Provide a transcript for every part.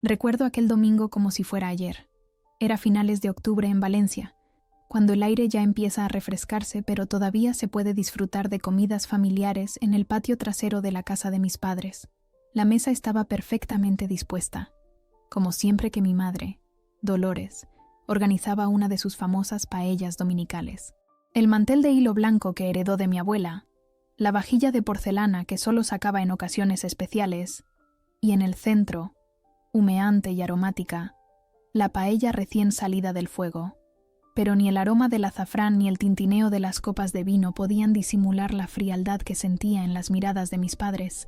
Recuerdo aquel domingo como si fuera ayer. Era finales de octubre en Valencia, cuando el aire ya empieza a refrescarse, pero todavía se puede disfrutar de comidas familiares en el patio trasero de la casa de mis padres. La mesa estaba perfectamente dispuesta, como siempre que mi madre, Dolores, organizaba una de sus famosas paellas dominicales. El mantel de hilo blanco que heredó de mi abuela, la vajilla de porcelana que solo sacaba en ocasiones especiales, y en el centro, humeante y aromática, la paella recién salida del fuego. Pero ni el aroma del azafrán ni el tintineo de las copas de vino podían disimular la frialdad que sentía en las miradas de mis padres.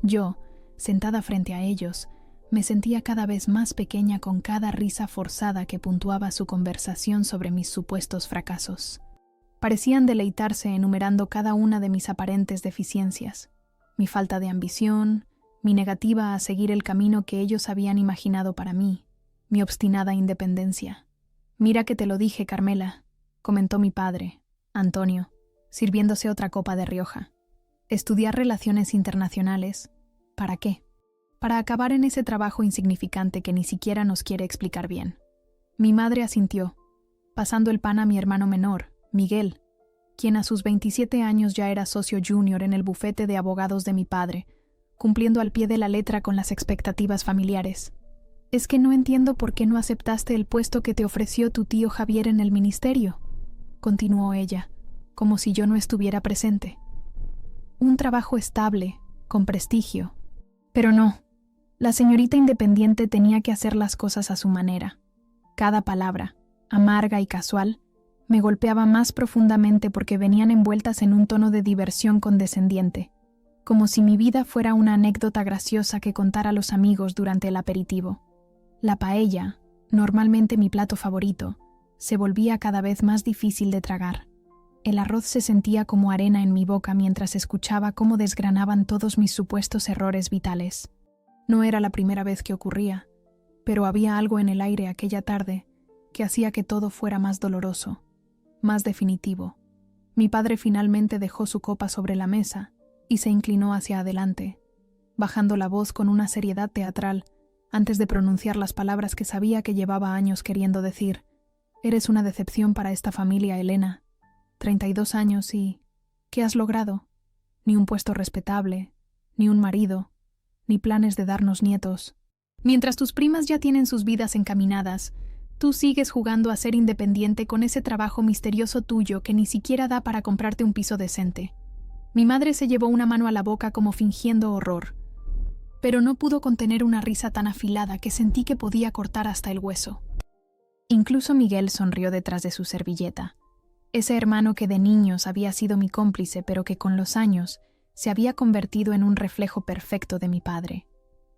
Yo, sentada frente a ellos, me sentía cada vez más pequeña con cada risa forzada que puntuaba su conversación sobre mis supuestos fracasos. Parecían deleitarse enumerando cada una de mis aparentes deficiencias, mi falta de ambición, mi negativa a seguir el camino que ellos habían imaginado para mí, mi obstinada independencia. «Mira que te lo dije, Carmela», comentó mi padre, Antonio, sirviéndose otra copa de Rioja. «Estudiar relaciones internacionales, ¿para qué? Para acabar en ese trabajo insignificante que ni siquiera nos quiere explicar bien». Mi madre asintió, pasando el pan a mi hermano menor, Miguel, quien a sus 27 años ya era socio junior en el bufete de abogados de mi padre, cumpliendo al pie de la letra con las expectativas familiares. «Es que no entiendo por qué no aceptaste el puesto que te ofreció tu tío Javier en el ministerio», continuó ella, como si yo no estuviera presente. «Un trabajo estable, con prestigio. Pero no, la señorita independiente tenía que hacer las cosas a su manera. Cada palabra, amarga y casual, me golpeaba más profundamente porque venían envueltas en un tono de diversión condescendiente, como si mi vida fuera una anécdota graciosa que contar a los amigos durante el aperitivo. La paella, normalmente mi plato favorito, se volvía cada vez más difícil de tragar. El arroz se sentía como arena en mi boca mientras escuchaba cómo desgranaban todos mis supuestos errores vitales. No era la primera vez que ocurría, pero había algo en el aire aquella tarde que hacía que todo fuera más doloroso, más definitivo. Mi padre finalmente dejó su copa sobre la mesa y se inclinó hacia adelante, bajando la voz con una seriedad teatral antes de pronunciar las palabras que sabía que llevaba años queriendo decir. «Eres una decepción para esta familia, Elena. 32 años y... ¿qué has logrado? Ni un puesto respetable, ni un marido, ni planes de darnos nietos. Mientras tus primas ya tienen sus vidas encaminadas, tú sigues jugando a ser independiente con ese trabajo misterioso tuyo que ni siquiera da para comprarte un piso decente». Mi madre se llevó una mano a la boca como fingiendo horror, pero no pudo contener una risa tan afilada que sentí que podía cortar hasta el hueso. Incluso Miguel sonrió detrás de su servilleta. Ese hermano que de niños había sido mi cómplice, pero que con los años se había convertido en un reflejo perfecto de mi padre.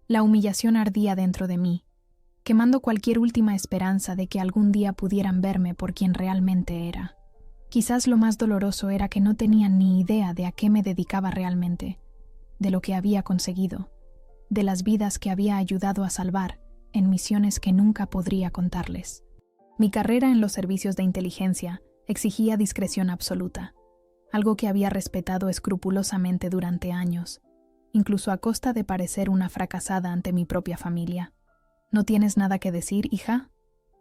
La humillación ardía dentro de mí, quemando cualquier última esperanza de que algún día pudieran verme por quien realmente era. Quizás lo más doloroso era que no tenían ni idea de a qué me dedicaba realmente, de lo que había conseguido, de las vidas que había ayudado a salvar en misiones que nunca podría contarles. Mi carrera en los servicios de inteligencia exigía discreción absoluta, algo que había respetado escrupulosamente durante años, incluso a costa de parecer una fracasada ante mi propia familia. «¿No tienes nada que decir, hija?»,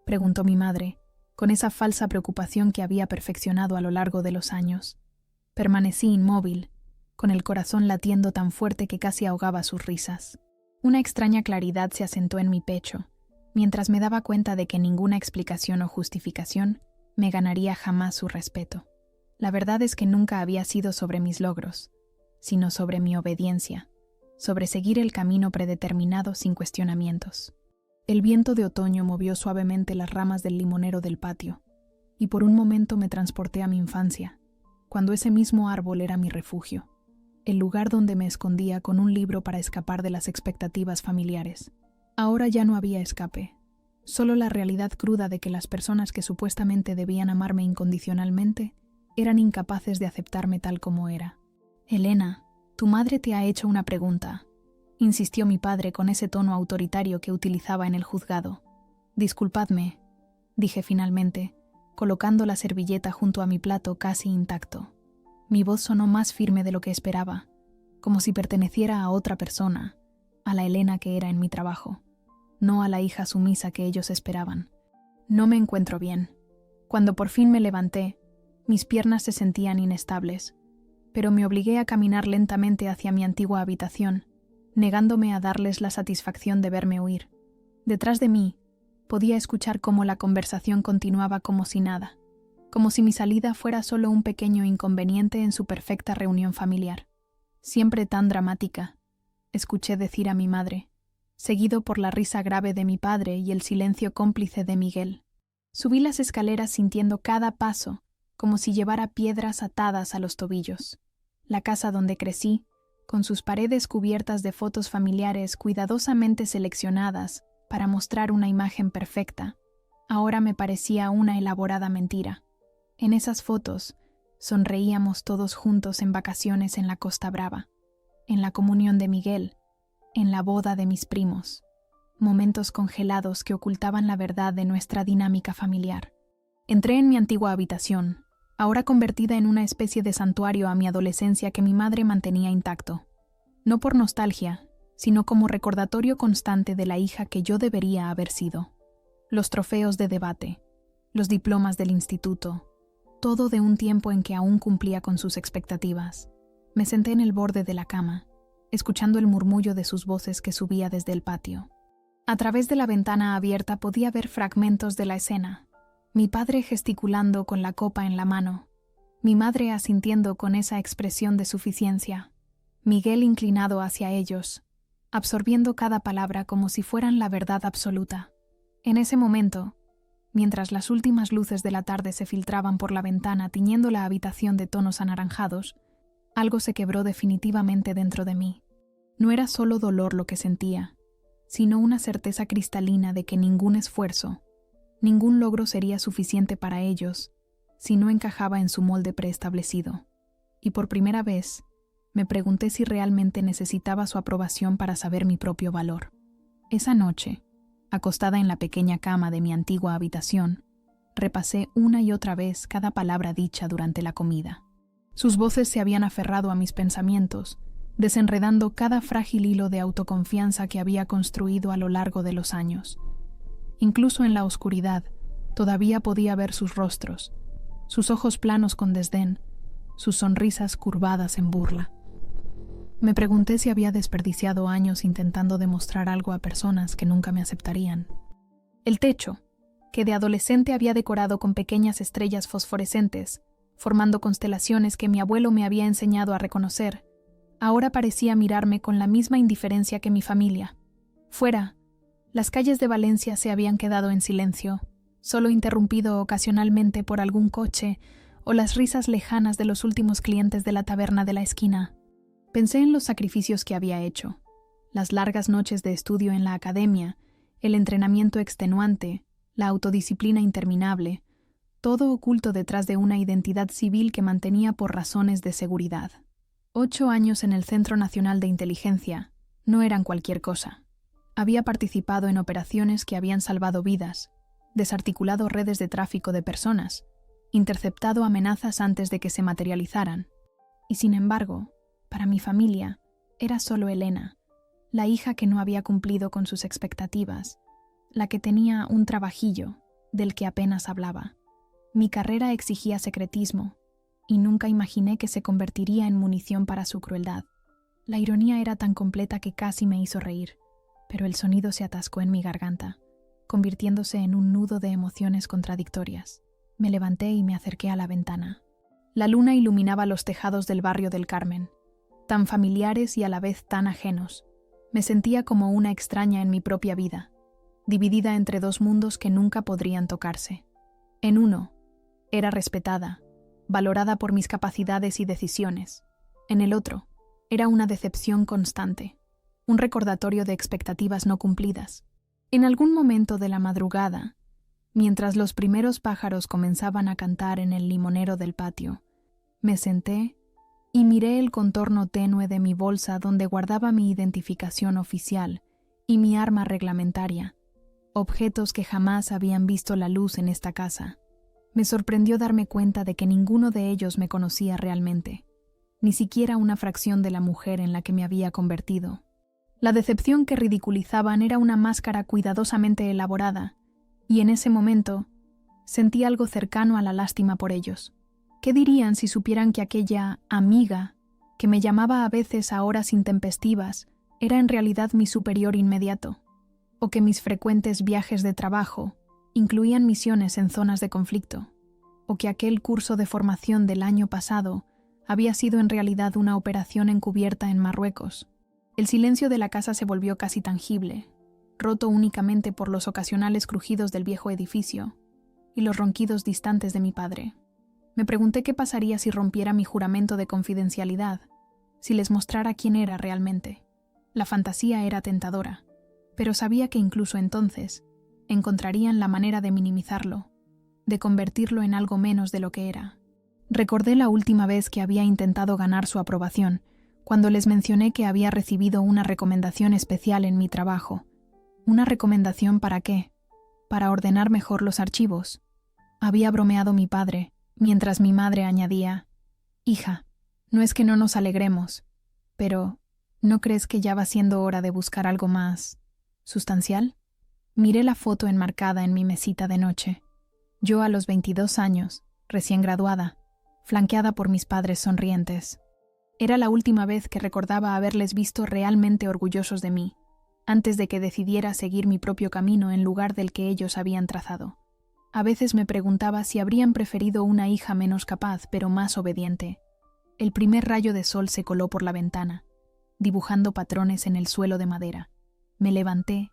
preguntó mi madre, con esa falsa preocupación que había perfeccionado a lo largo de los años. Permanecí inmóvil, con el corazón latiendo tan fuerte que casi ahogaba sus risas. Una extraña claridad se asentó en mi pecho, mientras me daba cuenta de que ninguna explicación o justificación me ganaría jamás su respeto. La verdad es que nunca había sido sobre mis logros, sino sobre mi obediencia, sobre seguir el camino predeterminado sin cuestionamientos. El viento de otoño movió suavemente las ramas del limonero del patio, y por un momento me transporté a mi infancia, cuando ese mismo árbol era mi refugio, el lugar donde me escondía con un libro para escapar de las expectativas familiares. Ahora ya no había escape, solo la realidad cruda de que las personas que supuestamente debían amarme incondicionalmente eran incapaces de aceptarme tal como era. «Elena, tu madre te ha hecho una pregunta», insistió mi padre con ese tono autoritario que utilizaba en el juzgado. «Disculpadme», dije finalmente, colocando la servilleta junto a mi plato casi intacto. Mi voz sonó más firme de lo que esperaba, como si perteneciera a otra persona, a la Elena que era en mi trabajo. no a la hija sumisa que ellos esperaban. No me encuentro bien. Cuando por fin me levanté, mis piernas se sentían inestables, pero me obligué a caminar lentamente hacia mi antigua habitación, negándome a darles la satisfacción de verme huir. Detrás de mí, podía escuchar cómo la conversación continuaba como si nada, como si mi salida fuera solo un pequeño inconveniente en su perfecta reunión familiar. Siempre tan dramática, escuché decir a mi madre, seguido por la risa grave de mi padre y el silencio cómplice de Miguel. Subí las escaleras sintiendo cada paso, como si llevara piedras atadas a los tobillos. La casa donde crecí, con sus paredes cubiertas de fotos familiares cuidadosamente seleccionadas para mostrar una imagen perfecta, ahora me parecía una elaborada mentira. En esas fotos, sonreíamos todos juntos en vacaciones en la Costa Brava, en la comunión de Miguel, en la boda de mis primos, momentos congelados que ocultaban la verdad de nuestra dinámica familiar. Entré en mi antigua habitación, ahora convertida en una especie de santuario a mi adolescencia que mi madre mantenía intacto, no por nostalgia, sino como recordatorio constante de la hija que yo debería haber sido. Los trofeos de debate, los diplomas del instituto, todo de un tiempo en que aún cumplía con sus expectativas. Me senté en el borde de la cama, escuchando el murmullo de sus voces que subía desde el patio. A través de la ventana abierta podía ver fragmentos de la escena. Mi padre gesticulando con la copa en la mano, mi madre asintiendo con esa expresión de suficiencia, Miguel inclinado hacia ellos, absorbiendo cada palabra como si fueran la verdad absoluta. En ese momento, mientras las últimas luces de la tarde se filtraban por la ventana tiñendo la habitación de tonos anaranjados, algo se quebró definitivamente dentro de mí. No era solo dolor lo que sentía, sino una certeza cristalina de que ningún esfuerzo, ningún logro sería suficiente para ellos si no encajaba en su molde preestablecido. Y por primera vez, me pregunté si realmente necesitaba su aprobación para saber mi propio valor. Esa noche, acostada en la pequeña cama de mi antigua habitación, repasé una y otra vez cada palabra dicha durante la comida. Sus voces se habían aferrado a mis pensamientos, desenredando cada frágil hilo de autoconfianza que había construido a lo largo de los años. Incluso en la oscuridad, todavía podía ver sus rostros, sus ojos planos con desdén, sus sonrisas curvadas en burla. Me pregunté si había desperdiciado años intentando demostrar algo a personas que nunca me aceptarían. El techo, que de adolescente había decorado con pequeñas estrellas fosforescentes, formando constelaciones que mi abuelo me había enseñado a reconocer, ahora parecía mirarme con la misma indiferencia que mi familia. Fuera, las calles de Valencia se habían quedado en silencio, solo interrumpido ocasionalmente por algún coche o las risas lejanas de los últimos clientes de la taberna de la esquina. Pensé en los sacrificios que había hecho, las largas noches de estudio en la academia, el entrenamiento extenuante, la autodisciplina interminable, todo oculto detrás de una identidad civil que mantenía por razones de seguridad. 8 años en el Centro Nacional de Inteligencia no eran cualquier cosa. Había participado en operaciones que habían salvado vidas, desarticulado redes de tráfico de personas, interceptado amenazas antes de que se materializaran. Y sin embargo, para mi familia, era solo Elena, la hija que no había cumplido con sus expectativas, la que tenía un trabajillo del que apenas hablaba. Mi carrera exigía secretismo, y nunca imaginé que se convertiría en munición para su crueldad. La ironía era tan completa que casi me hizo reír, pero el sonido se atascó en mi garganta, convirtiéndose en un nudo de emociones contradictorias. Me levanté y me acerqué a la ventana. La luna iluminaba los tejados del barrio del Carmen, tan familiares y a la vez tan ajenos. Me sentía como una extraña en mi propia vida, dividida entre dos mundos que nunca podrían tocarse. En uno, era respetada, valorada por mis capacidades y decisiones. En el otro, era una decepción constante, un recordatorio de expectativas no cumplidas. En algún momento de la madrugada, mientras los primeros pájaros comenzaban a cantar en el limonero del patio, me senté y miré el contorno tenue de mi bolsa donde guardaba mi identificación oficial y mi arma reglamentaria, objetos que jamás habían visto la luz en esta casa. Me sorprendió darme cuenta de que ninguno de ellos me conocía realmente, ni siquiera una fracción de la mujer en la que me había convertido. La decepción que ridiculizaban era una máscara cuidadosamente elaborada, y en ese momento sentí algo cercano a la lástima por ellos. ¿Qué dirían si supieran que aquella amiga, que me llamaba a veces a horas intempestivas, era en realidad mi superior inmediato? ¿O que mis frecuentes viajes de trabajo incluían misiones en zonas de conflicto? ¿O que aquel curso de formación del año pasado había sido en realidad una operación encubierta en Marruecos? El silencio de la casa se volvió casi tangible, roto únicamente por los ocasionales crujidos del viejo edificio y los ronquidos distantes de mi padre. Me pregunté qué pasaría si rompiera mi juramento de confidencialidad, si les mostrara quién era realmente. La fantasía era tentadora, pero sabía que incluso entonces encontrarían la manera de minimizarlo, de convertirlo en algo menos de lo que era. Recordé la última vez que había intentado ganar su aprobación, cuando les mencioné que había recibido una recomendación especial en mi trabajo. ¿Una recomendación para qué? ¿Para ordenar mejor los archivos? Había bromeado mi padre, mientras mi madre añadía: «Hija, no es que no nos alegremos, pero ¿no crees que ya va siendo hora de buscar algo más sustancial?» Miré la foto enmarcada en mi mesita de noche. Yo a los 22 años, recién graduada, flanqueada por mis padres sonrientes. Era la última vez que recordaba haberles visto realmente orgullosos de mí, antes de que decidiera seguir mi propio camino en lugar del que ellos habían trazado. A veces me preguntaba si habrían preferido una hija menos capaz pero más obediente. El primer rayo de sol se coló por la ventana, dibujando patrones en el suelo de madera. Me levanté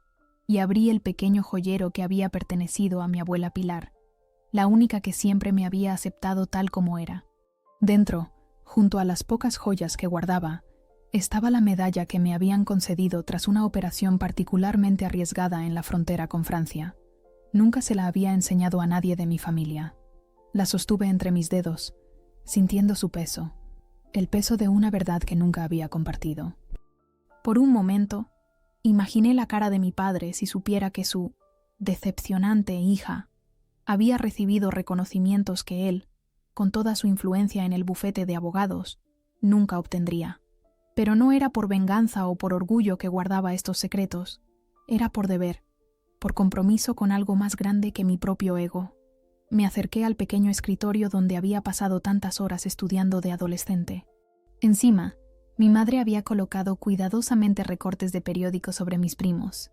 y abrí el pequeño joyero que había pertenecido a mi abuela Pilar, la única que siempre me había aceptado tal como era. Dentro, junto a las pocas joyas que guardaba, estaba la medalla que me habían concedido tras una operación particularmente arriesgada en la frontera con Francia. Nunca se la había enseñado a nadie de mi familia. La sostuve entre mis dedos, sintiendo su peso, el peso de una verdad que nunca había compartido. Por un momento, imaginé la cara de mi padre si supiera que su decepcionante hija había recibido reconocimientos que él, con toda su influencia en el bufete de abogados, nunca obtendría. Pero no era por venganza o por orgullo que guardaba estos secretos, era por deber, por compromiso con algo más grande que mi propio ego. Me acerqué al pequeño escritorio donde había pasado tantas horas estudiando de adolescente. Encima, mi madre había colocado cuidadosamente recortes de periódico sobre mis primos.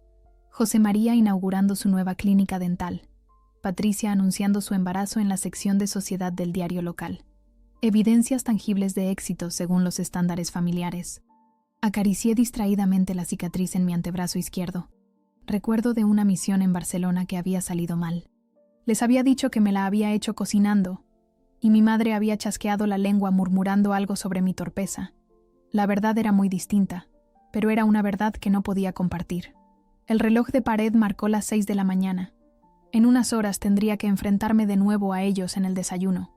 José María inaugurando su nueva clínica dental. Patricia anunciando su embarazo en la sección de sociedad del diario local. Evidencias tangibles de éxito según los estándares familiares. Acaricié distraídamente la cicatriz en mi antebrazo izquierdo. Recuerdo de una misión en Barcelona que había salido mal. Les había dicho que me la había hecho cocinando, y mi madre había chasqueado la lengua murmurando algo sobre mi torpeza. La verdad era muy distinta, pero era una verdad que no podía compartir. El reloj de pared marcó las 6 de la mañana. En unas horas tendría que enfrentarme de nuevo a ellos en el desayuno,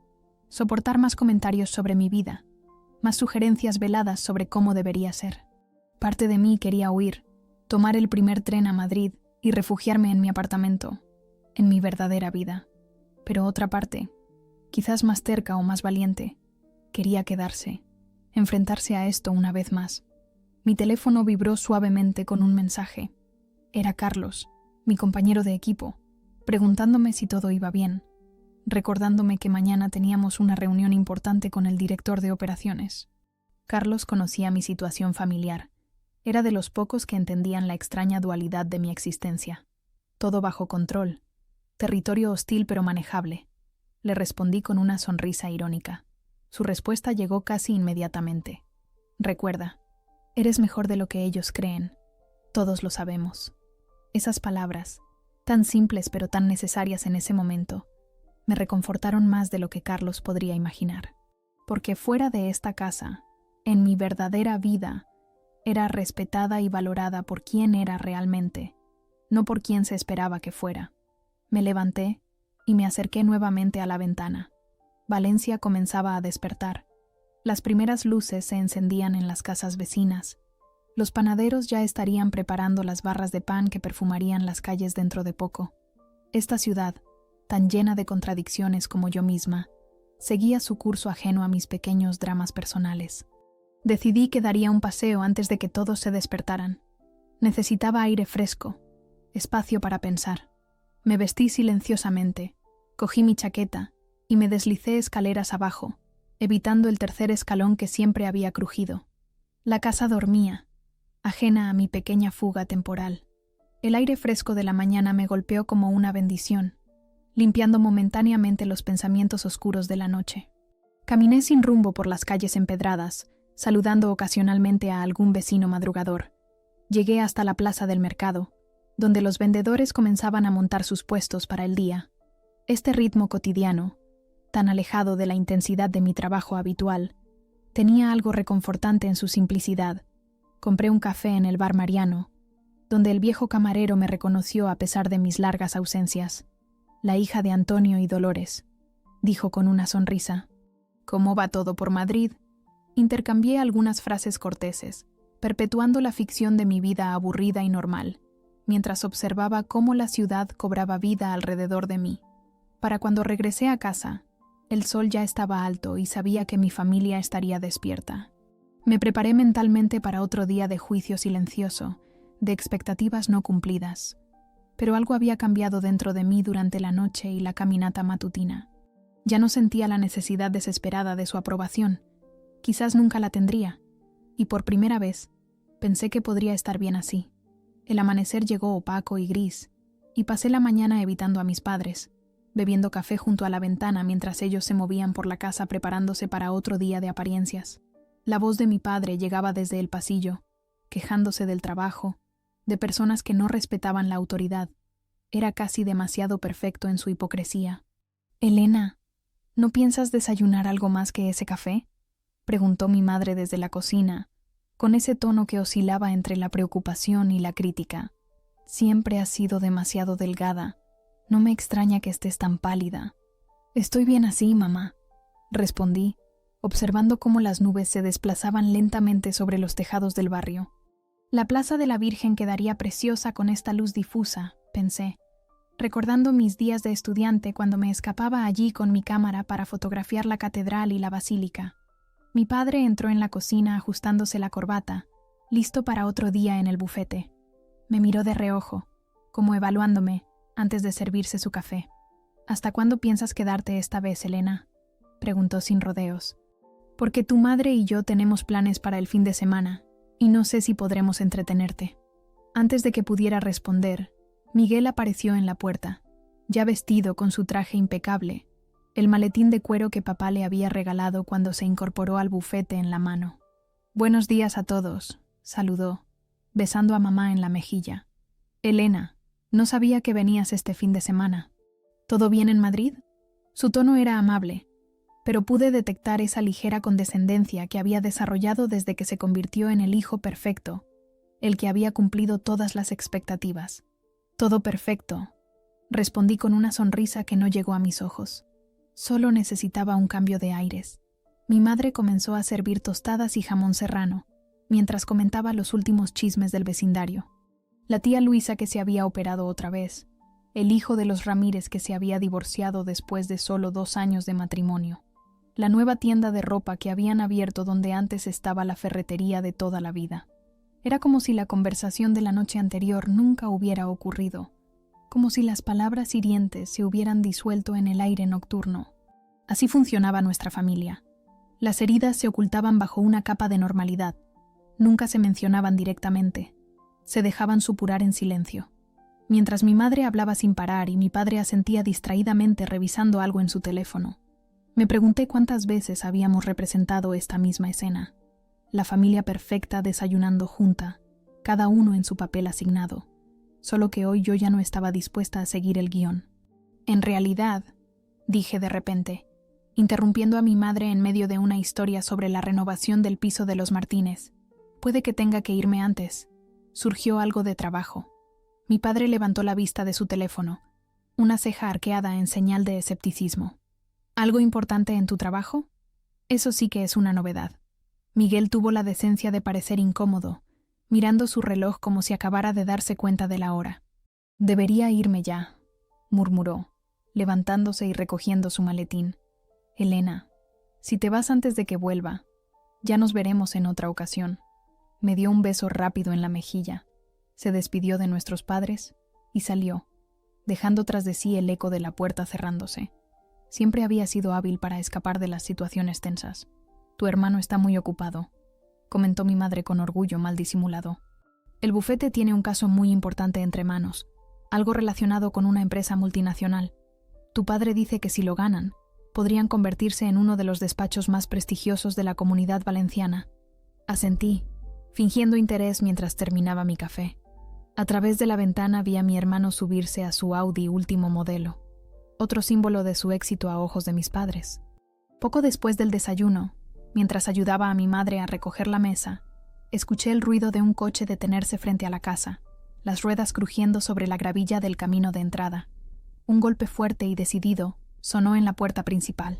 soportar más comentarios sobre mi vida, más sugerencias veladas sobre cómo debería ser. Parte de mí quería huir, tomar el primer tren a Madrid y refugiarme en mi apartamento, en mi verdadera vida. Pero otra parte, quizás más terca o más valiente, quería quedarse, enfrentarse a esto una vez más. Mi teléfono vibró suavemente con un mensaje. Era Carlos, mi compañero de equipo, preguntándome si todo iba bien, recordándome que mañana teníamos una reunión importante con el director de operaciones. Carlos conocía mi situación familiar. Era de los pocos que entendían la extraña dualidad de mi existencia. Todo bajo control. Territorio hostil pero manejable. Le respondí con una sonrisa irónica. Su respuesta llegó casi inmediatamente. Recuerda, eres mejor de lo que ellos creen. Todos lo sabemos. Esas palabras, tan simples pero tan necesarias en ese momento, me reconfortaron más de lo que Carlos podría imaginar. Porque fuera de esta casa, en mi verdadera vida, era respetada y valorada por quien era realmente, no por quien se esperaba que fuera. Me levanté y me acerqué nuevamente a la ventana. Valencia comenzaba a despertar. Las primeras luces se encendían en las casas vecinas. Los panaderos ya estarían preparando las barras de pan que perfumarían las calles dentro de poco. Esta ciudad, tan llena de contradicciones como yo misma, seguía su curso ajeno a mis pequeños dramas personales. Decidí que daría un paseo antes de que todos se despertaran. Necesitaba aire fresco, espacio para pensar. Me vestí silenciosamente, cogí mi chaqueta y me deslicé escaleras abajo, evitando el tercer escalón que siempre había crujido. La casa dormía, ajena a mi pequeña fuga temporal. El aire fresco de la mañana me golpeó como una bendición, limpiando momentáneamente los pensamientos oscuros de la noche. Caminé sin rumbo por las calles empedradas, saludando ocasionalmente a algún vecino madrugador. Llegué hasta la plaza del mercado, donde los vendedores comenzaban a montar sus puestos para el día. Este ritmo cotidiano, tan alejado de la intensidad de mi trabajo habitual, tenía algo reconfortante en su simplicidad. Compré un café en el bar Mariano, donde el viejo camarero me reconoció a pesar de mis largas ausencias. La hija de Antonio y Dolores, dijo con una sonrisa. ¿Cómo va todo por Madrid? Intercambié algunas frases corteses, perpetuando la ficción de mi vida aburrida y normal, mientras observaba cómo la ciudad cobraba vida alrededor de mí. Para cuando regresé a casa, el sol ya estaba alto y sabía que mi familia estaría despierta. Me preparé mentalmente para otro día de juicio silencioso, de expectativas no cumplidas. Pero algo había cambiado dentro de mí durante la noche y la caminata matutina. Ya no sentía la necesidad desesperada de su aprobación. Quizás nunca la tendría. Y por primera vez, pensé que podría estar bien así. El amanecer llegó opaco y gris, y pasé la mañana evitando a mis padres, bebiendo café junto a la ventana mientras ellos se movían por la casa preparándose para otro día de apariencias. La voz de mi padre llegaba desde el pasillo, quejándose del trabajo, de personas que no respetaban la autoridad. Era casi demasiado perfecto en su hipocresía. «Elena, ¿no piensas desayunar algo más que ese café?», preguntó mi madre desde la cocina, con ese tono que oscilaba entre la preocupación y la crítica. «Siempre has sido demasiado delgada. No me extraña que estés tan pálida». «Estoy bien así, mamá», respondí, observando cómo las nubes se desplazaban lentamente sobre los tejados del barrio. La Plaza de la Virgen quedaría preciosa con esta luz difusa, pensé, recordando mis días de estudiante cuando me escapaba allí con mi cámara para fotografiar la catedral y la basílica. Mi padre entró en la cocina ajustándose la corbata, listo para otro día en el bufete. Me miró de reojo, como evaluándome, antes de servirse su café. «¿Hasta cuándo piensas quedarte esta vez, Elena?», preguntó sin rodeos. «Porque tu madre y yo tenemos planes para el fin de semana, y no sé si podremos entretenerte». Antes de que pudiera responder, Miguel apareció en la puerta, ya vestido con su traje impecable, el maletín de cuero que papá le había regalado cuando se incorporó al bufete en la mano. «Buenos días a todos», saludó, besando a mamá en la mejilla. «Elena, no sabía que venías este fin de semana. ¿Todo bien en Madrid?». Su tono era amable, pero pude detectar esa ligera condescendencia que había desarrollado desde que se convirtió en el hijo perfecto, el que había cumplido todas las expectativas. «Todo perfecto», respondí con una sonrisa que no llegó a mis ojos. Solo necesitaba un cambio de aires. Mi madre comenzó a servir tostadas y jamón serrano, mientras comentaba los últimos chismes del vecindario. La tía Luisa que se había operado otra vez, el hijo de los Ramírez que se había divorciado después de solo 2 años de matrimonio, la nueva tienda de ropa que habían abierto donde antes estaba la ferretería de toda la vida. Era como si la conversación de la noche anterior nunca hubiera ocurrido, como si las palabras hirientes se hubieran disuelto en el aire nocturno. Así funcionaba nuestra familia. Las heridas se ocultaban bajo una capa de normalidad. Nunca se mencionaban directamente. Se dejaban supurar en silencio. Mientras mi madre hablaba sin parar y mi padre asentía distraídamente revisando algo en su teléfono, me pregunté cuántas veces habíamos representado esta misma escena. La familia perfecta desayunando junta, cada uno en su papel asignado. Solo que hoy yo ya no estaba dispuesta a seguir el guión. «En realidad», dije de repente, interrumpiendo a mi madre en medio de una historia sobre la renovación del piso de los Martínez, «puede que tenga que irme antes. Surgió algo de trabajo». Mi padre levantó la vista de su teléfono, una ceja arqueada en señal de escepticismo. «¿Algo importante en tu trabajo? Eso sí que es una novedad». Miguel tuvo la decencia de parecer incómodo, mirando su reloj como si acabara de darse cuenta de la hora. «Debería irme ya», murmuró, levantándose y recogiendo su maletín. «Elena, si te vas antes de que vuelva, ya nos veremos en otra ocasión». Me dio un beso rápido en la mejilla. Se despidió de nuestros padres y salió, dejando tras de sí el eco de la puerta cerrándose. Siempre había sido hábil para escapar de las situaciones tensas. Tu hermano está muy ocupado, comentó mi madre con orgullo mal disimulado. El bufete tiene un caso muy importante entre manos, algo relacionado con una empresa multinacional. Tu padre dice que si lo ganan, podrían convertirse en uno de los despachos más prestigiosos de la Comunidad Valenciana. Asentí, fingiendo interés mientras terminaba mi café. A través de la ventana vi a mi hermano subirse a su Audi último modelo, otro símbolo de su éxito a ojos de mis padres. Poco después del desayuno, mientras ayudaba a mi madre a recoger la mesa, escuché el ruido de un coche detenerse frente a la casa, las ruedas crujiendo sobre la gravilla del camino de entrada. Un golpe fuerte y decidido sonó en la puerta principal.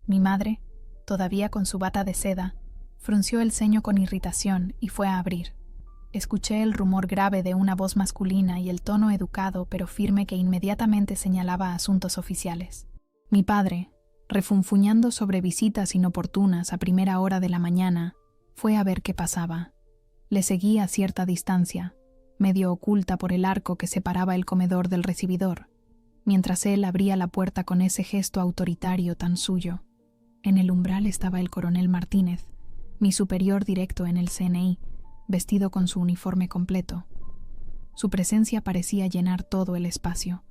Mi madre, todavía con su bata de seda, frunció el ceño con irritación y fue a abrir. Escuché el rumor grave de una voz masculina y el tono educado pero firme que inmediatamente señalaba asuntos oficiales. Mi padre, refunfuñando sobre visitas inoportunas a primera hora de la mañana, fue a ver qué pasaba. Le seguí a cierta distancia, medio oculta por el arco que separaba el comedor del recibidor, mientras él abría la puerta con ese gesto autoritario tan suyo. En el umbral estaba el coronel Martínez, mi superior directo en el CNI, vestido con su uniforme completo. Su presencia parecía llenar todo el espacio.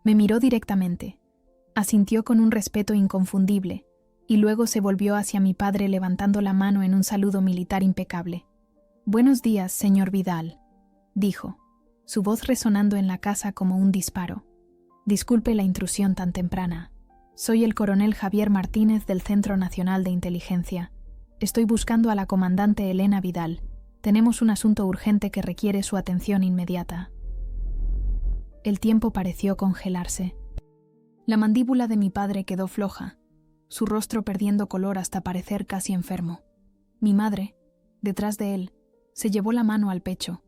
Me miró directamente, asintió con un respeto inconfundible, y luego se volvió hacia mi padre levantando la mano en un saludo militar impecable. «Buenos días, señor Vidal», dijo, su voz resonando en la casa como un disparo. «Disculpe la intrusión tan temprana. Soy el coronel Javier Martínez del Centro Nacional de Inteligencia. Estoy buscando a la comandante Elena Vidal. Tenemos un asunto urgente que requiere su atención inmediata». El tiempo pareció congelarse. La mandíbula de mi padre quedó floja, su rostro perdiendo color hasta parecer casi enfermo. Mi madre, detrás de él, se llevó la mano al pecho,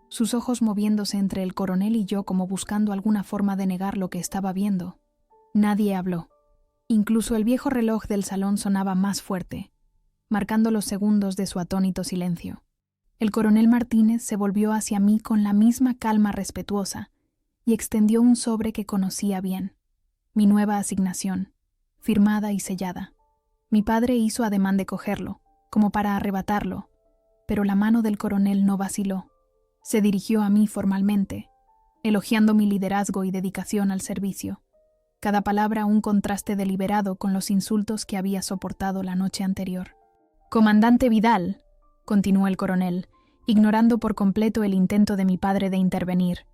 sus ojos moviéndose entre el coronel y yo como buscando alguna forma de negar lo que estaba viendo. Nadie habló. Incluso el viejo reloj del salón sonaba más fuerte, marcando los segundos de su atónito silencio. El coronel Martínez se volvió hacia mí con la misma calma respetuosa y extendió un sobre que conocía bien. Mi nueva asignación, firmada y sellada. Mi padre hizo ademán de cogerlo, como para arrebatarlo, pero la mano del coronel no vaciló. Se dirigió a mí formalmente, elogiando mi liderazgo y dedicación al servicio. Cada palabra un contraste deliberado con los insultos que había soportado la noche anterior. «Comandante Vidal», continuó el coronel, ignorando por completo el intento de mi padre de intervenir.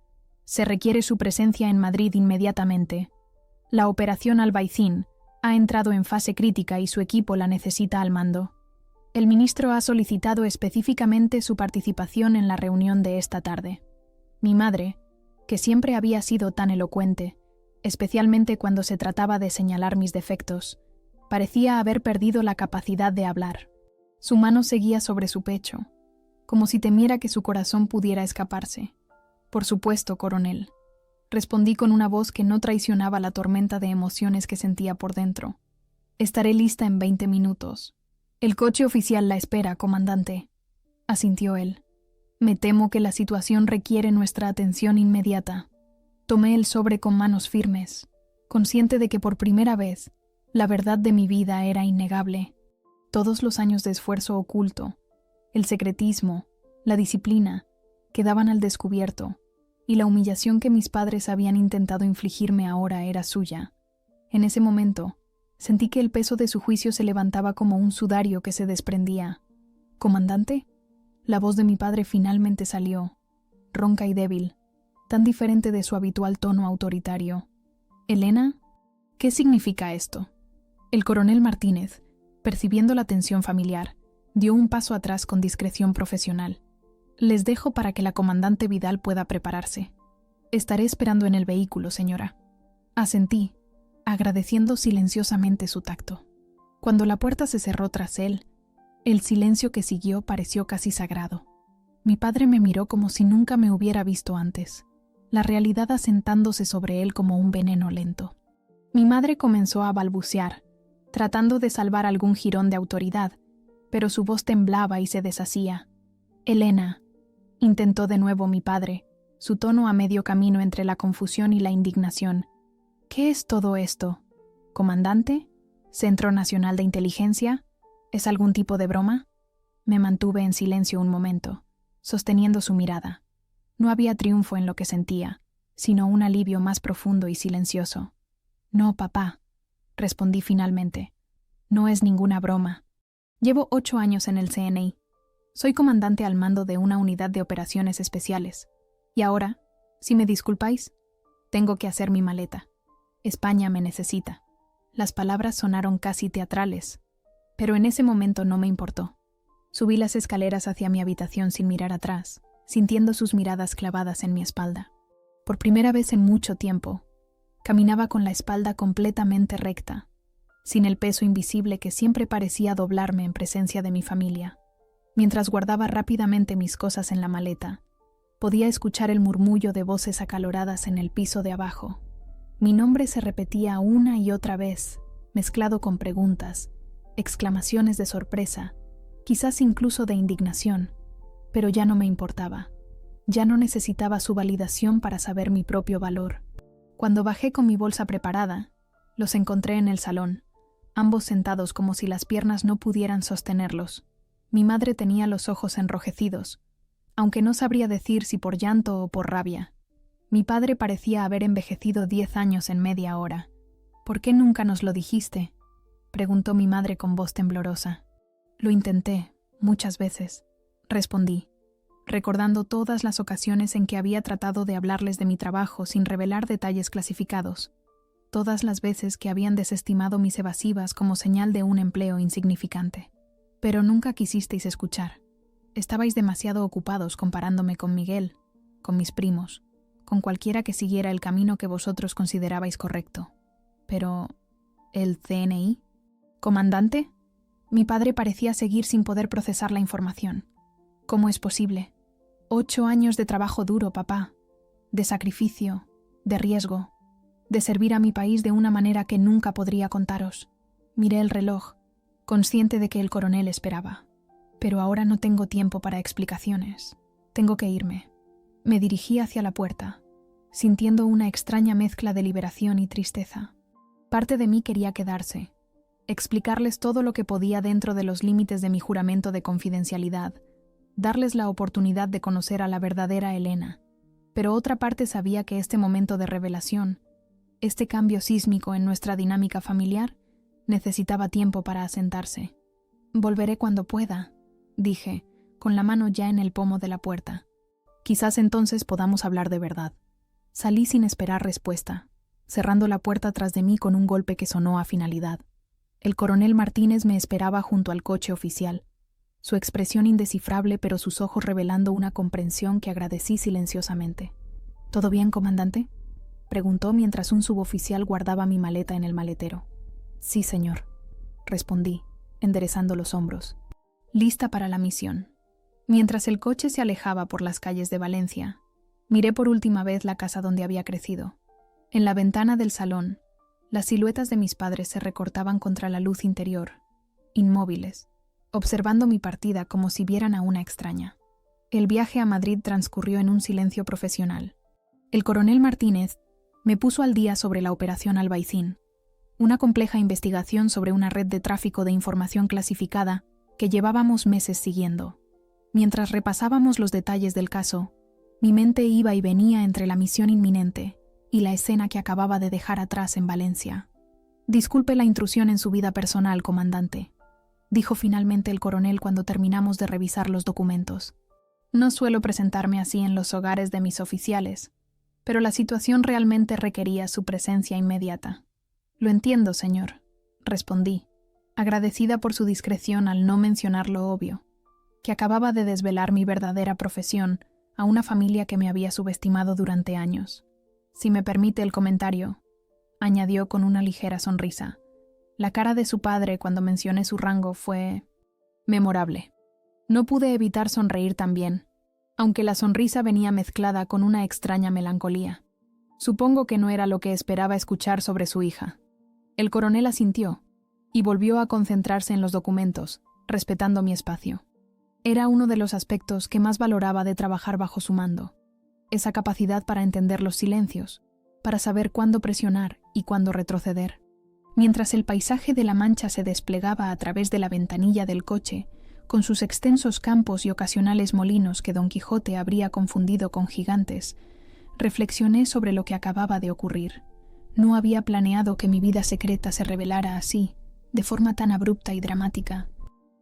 «Se requiere su presencia en Madrid inmediatamente. La operación Albaicín ha entrado en fase crítica y su equipo la necesita al mando. El ministro ha solicitado específicamente su participación en la reunión de esta tarde». Mi madre, que siempre había sido tan elocuente, especialmente cuando se trataba de señalar mis defectos, parecía haber perdido la capacidad de hablar. Su mano seguía sobre su pecho, como si temiera que su corazón pudiera escaparse. «Por supuesto, coronel», respondí con una voz que no traicionaba la tormenta de emociones que sentía por dentro. «Estaré lista en 20 minutos. El coche oficial la espera, comandante», asintió él. «Me temo que la situación requiere nuestra atención inmediata». Tomé el sobre con manos firmes, consciente de que por primera vez la verdad de mi vida era innegable. Todos los años de esfuerzo oculto, el secretismo, la disciplina, quedaban al descubierto, y la humillación que mis padres habían intentado infligirme ahora era suya. En ese momento, sentí que el peso de su juicio se levantaba como un sudario que se desprendía. «¿Comandante?». La voz de mi padre finalmente salió, ronca y débil, tan diferente de su habitual tono autoritario. «¿Elena? ¿Qué significa esto?». El coronel Martínez, percibiendo la tensión familiar, dio un paso atrás con discreción profesional. «Les dejo para que la comandante Vidal pueda prepararse. Estaré esperando en el vehículo, señora». Asentí, agradeciendo silenciosamente su tacto. Cuando la puerta se cerró tras él, el silencio que siguió pareció casi sagrado. Mi padre me miró como si nunca me hubiera visto antes, la realidad asentándose sobre él como un veneno lento. Mi madre comenzó a balbucear, tratando de salvar algún jirón de autoridad, pero su voz temblaba y se deshacía. «Elena, Intentó de nuevo mi padre, su tono a medio camino entre la confusión y la indignación. ¿Qué es todo esto? ¿Comandante? ¿Centro Nacional de Inteligencia? ¿Es algún tipo de broma? Me mantuve en silencio un momento, sosteniendo su mirada. No había triunfo en lo que sentía, sino un alivio más profundo y silencioso. No, papá, respondí finalmente. No es ninguna broma. Llevo 8 años en el CNI. Soy comandante al mando de una unidad de operaciones especiales. Y ahora, si me disculpáis, tengo que hacer mi maleta. España me necesita. Las palabras sonaron casi teatrales, pero en ese momento no me importó. Subí las escaleras hacia mi habitación sin mirar atrás, sintiendo sus miradas clavadas en mi espalda. Por primera vez en mucho tiempo, caminaba con la espalda completamente recta, sin el peso invisible que siempre parecía doblarme en presencia de mi familia. Mientras guardaba rápidamente mis cosas en la maleta, podía escuchar el murmullo de voces acaloradas en el piso de abajo. Mi nombre se repetía una y otra vez, mezclado con preguntas, exclamaciones de sorpresa, quizás incluso de indignación, pero ya no me importaba. Ya no necesitaba su validación para saber mi propio valor. Cuando bajé con mi bolsa preparada, los encontré en el salón, ambos sentados como si las piernas no pudieran sostenerlos. Mi madre tenía los ojos enrojecidos, aunque no sabría decir si por llanto o por rabia. Mi padre parecía haber envejecido 10 años en media hora. ¿Por qué nunca nos lo dijiste?, preguntó mi madre con voz temblorosa. Lo intenté, muchas veces, respondí, recordando todas las ocasiones en que había tratado de hablarles de mi trabajo sin revelar detalles clasificados, todas las veces que habían desestimado mis evasivas como señal de un empleo insignificante. Pero nunca quisisteis escuchar. Estabais demasiado ocupados comparándome con Miguel, con mis primos, con cualquiera que siguiera el camino que vosotros considerabais correcto. Pero, ¿el CNI? ¿Comandante? Mi padre parecía seguir sin poder procesar la información. ¿Cómo es posible? 8 años de trabajo duro, papá, de sacrificio, de riesgo, de servir a mi país de una manera que nunca podría contaros. Miré el reloj, consciente de que el coronel esperaba. Pero ahora no tengo tiempo para explicaciones. Tengo que irme. Me dirigí hacia la puerta, sintiendo una extraña mezcla de liberación y tristeza. Parte de mí quería quedarse, explicarles todo lo que podía dentro de los límites de mi juramento de confidencialidad, darles la oportunidad de conocer a la verdadera Elena. Pero otra parte sabía que este momento de revelación, este cambio sísmico en nuestra dinámica familiar, necesitaba tiempo para asentarse. Volveré cuando pueda, dije, con la mano ya en el pomo de la puerta. Quizás entonces podamos hablar de verdad. Salí sin esperar respuesta, cerrando la puerta tras de mí con un golpe que sonó a finalidad. El coronel Martínez me esperaba junto al coche oficial, su expresión indescifrable pero sus ojos revelando una comprensión que agradecí silenciosamente. ¿Todo bien, comandante?, preguntó mientras un suboficial guardaba mi maleta en el maletero. Sí, señor, respondí, enderezando los hombros. Lista para la misión. Mientras el coche se alejaba por las calles de Valencia, miré por última vez la casa donde había crecido. En la ventana del salón, las siluetas de mis padres se recortaban contra la luz interior, inmóviles, observando mi partida como si vieran a una extraña. El viaje a Madrid transcurrió en un silencio profesional. El coronel Martínez me puso al día sobre la operación Albaicín, una compleja investigación sobre una red de tráfico de información clasificada que llevábamos meses siguiendo. Mientras repasábamos los detalles del caso, mi mente iba y venía entre la misión inminente y la escena que acababa de dejar atrás en Valencia. Disculpe la intrusión en su vida personal, comandante, dijo finalmente el coronel cuando terminamos de revisar los documentos. No suelo presentarme así en los hogares de mis oficiales, pero la situación realmente requería su presencia inmediata. Lo entiendo, señor, respondí, agradecida por su discreción al no mencionar lo obvio, que acababa de desvelar mi verdadera profesión a una familia que me había subestimado durante años. Si me permite el comentario, añadió con una ligera sonrisa. La cara de su padre cuando mencioné su rango fue memorable. No pude evitar sonreír también, aunque la sonrisa venía mezclada con una extraña melancolía. Supongo que no era lo que esperaba escuchar sobre su hija. El coronel asintió y volvió a concentrarse en los documentos, respetando mi espacio. Era uno de los aspectos que más valoraba de trabajar bajo su mando, esa capacidad para entender los silencios, para saber cuándo presionar y cuándo retroceder. Mientras el paisaje de La Mancha se desplegaba a través de la ventanilla del coche, con sus extensos campos y ocasionales molinos que Don Quijote habría confundido con gigantes, reflexioné sobre lo que acababa de ocurrir. No había planeado que mi vida secreta se revelara así, de forma tan abrupta y dramática.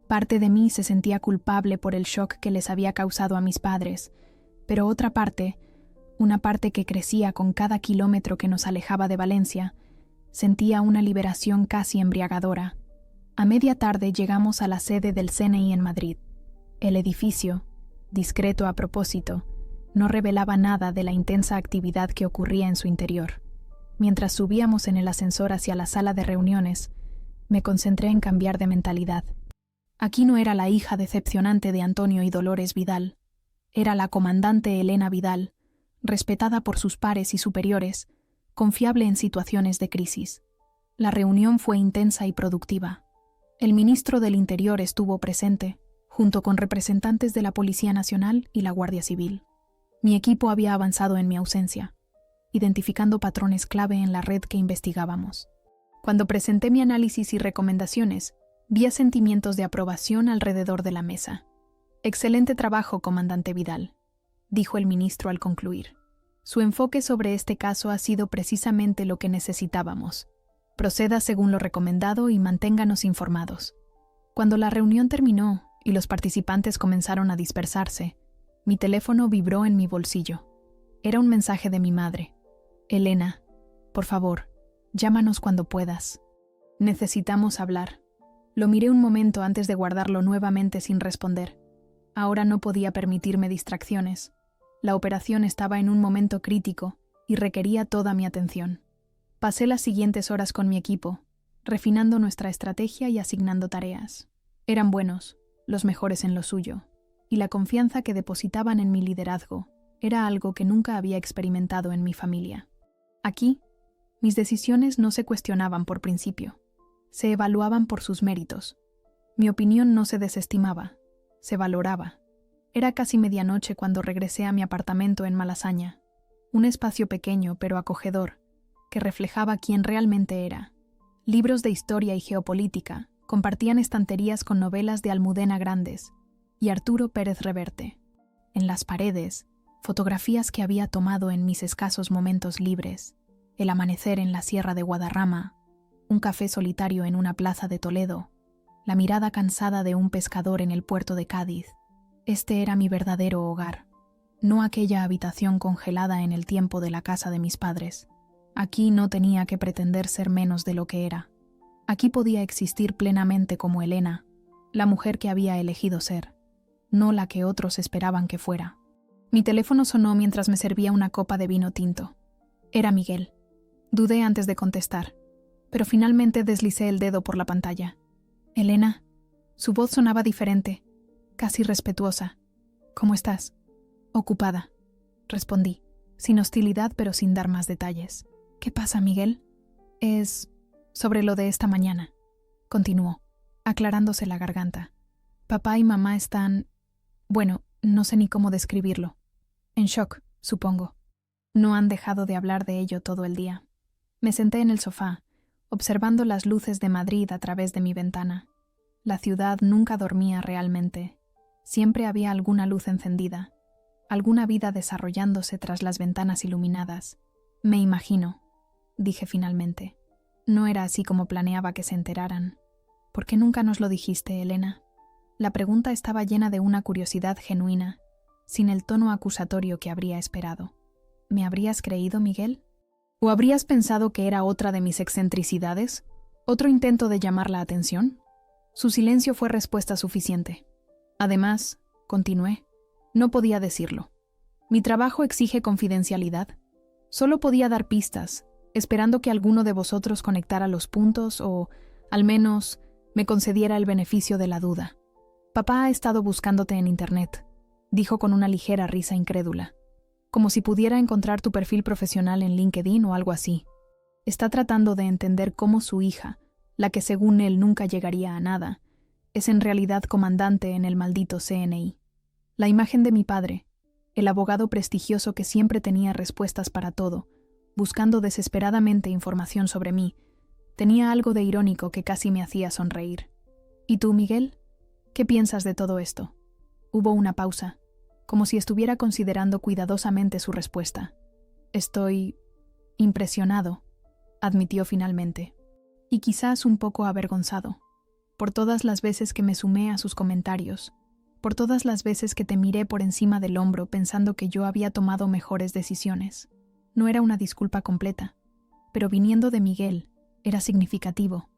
Parte de mí se sentía culpable por el shock que les había causado a mis padres, pero otra parte, una parte que crecía con cada kilómetro que nos alejaba de Valencia, sentía una liberación casi embriagadora. A media tarde llegamos a la sede del CNI en Madrid. El edificio, discreto a propósito, no revelaba nada de la intensa actividad que ocurría en su interior. Mientras subíamos en el ascensor hacia la sala de reuniones, me concentré en cambiar de mentalidad. Aquí no era la hija decepcionante de Antonio y Dolores Vidal. Era la comandante Elena Vidal, respetada por sus pares y superiores, confiable en situaciones de crisis. La reunión fue intensa y productiva. El ministro del Interior estuvo presente, junto con representantes de la Policía Nacional y la Guardia Civil. Mi equipo había avanzado en mi ausencia, identificando patrones clave en la red que investigábamos. Cuando presenté mi análisis y recomendaciones, vi asentimientos de aprobación alrededor de la mesa. «Excelente trabajo, comandante Vidal», dijo el ministro al concluir. «Su enfoque sobre este caso ha sido precisamente lo que necesitábamos. Proceda según lo recomendado y manténganos informados». Cuando la reunión terminó y los participantes comenzaron a dispersarse, mi teléfono vibró en mi bolsillo. Era un mensaje de mi madre. «Elena, por favor, llámanos cuando puedas. Necesitamos hablar». Lo miré un momento antes de guardarlo nuevamente sin responder. Ahora no podía permitirme distracciones. La operación estaba en un momento crítico y requería toda mi atención. Pasé las siguientes horas con mi equipo, refinando nuestra estrategia y asignando tareas. Eran buenos, los mejores en lo suyo, y la confianza que depositaban en mi liderazgo era algo que nunca había experimentado en mi familia. Aquí, mis decisiones no se cuestionaban por principio. Se evaluaban por sus méritos. Mi opinión no se desestimaba, se valoraba. Era casi medianoche cuando regresé a mi apartamento en Malasaña, un espacio pequeño pero acogedor, que reflejaba quién realmente era. Libros de historia y geopolítica compartían estanterías con novelas de Almudena Grandes y Arturo Pérez Reverte. En las paredes, fotografías que había tomado en mis escasos momentos libres, el amanecer en la Sierra de Guadarrama, un café solitario en una plaza de Toledo, la mirada cansada de un pescador en el puerto de Cádiz. Este era mi verdadero hogar, no aquella habitación congelada en el tiempo de la casa de mis padres. Aquí no tenía que pretender ser menos de lo que era. Aquí podía existir plenamente como Elena, la mujer que había elegido ser, no la que otros esperaban que fuera. Mi teléfono sonó mientras me servía una copa de vino tinto. Era Miguel. Dudé antes de contestar, pero finalmente deslicé el dedo por la pantalla. «Elena». Su voz sonaba diferente, casi respetuosa. «¿Cómo estás?» «Ocupada», respondí, sin hostilidad pero sin dar más detalles. «¿Qué pasa, Miguel?» «Es sobre lo de esta mañana», continuó, aclarándose la garganta. «Papá y mamá están... bueno, no sé ni cómo describirlo. En shock, supongo. No han dejado de hablar de ello todo el día». Me senté en el sofá, observando las luces de Madrid a través de mi ventana. La ciudad nunca dormía realmente. Siempre había alguna luz encendida, alguna vida desarrollándose tras las ventanas iluminadas. «Me imagino», dije finalmente. «No era así como planeaba que se enteraran». «¿Por qué nunca nos lo dijiste, Elena?» La pregunta estaba llena de una curiosidad genuina, sin el tono acusatorio que habría esperado. ¿Me habrías creído, Miguel? ¿O habrías pensado que era otra de mis excentricidades? ¿Otro intento de llamar la atención? Su silencio fue respuesta suficiente. Además, continué, no podía decirlo. Mi trabajo exige confidencialidad. Solo podía dar pistas, esperando que alguno de vosotros conectara los puntos o, al menos, me concediera el beneficio de la duda. «Papá ha estado buscándote en Internet», dijo con una ligera risa incrédula. «Como si pudiera encontrar tu perfil profesional en LinkedIn o algo así. Está tratando de entender cómo su hija, la que según él nunca llegaría a nada, Es en realidad comandante en el maldito CNI. La imagen de mi padre, el abogado prestigioso que siempre tenía respuestas para todo, buscando desesperadamente información sobre mí, tenía algo de irónico que casi me hacía sonreír. ¿Y tú, Miguel? ¿Qué piensas de todo esto? Hubo una pausa, como si estuviera considerando cuidadosamente su respuesta. Estoy impresionado, admitió finalmente, y quizás un poco avergonzado, por todas las veces que me sumé a sus comentarios, por todas las veces que te miré por encima del hombro pensando que yo había tomado mejores decisiones. No era una disculpa completa, pero viniendo de Miguel, era significativo.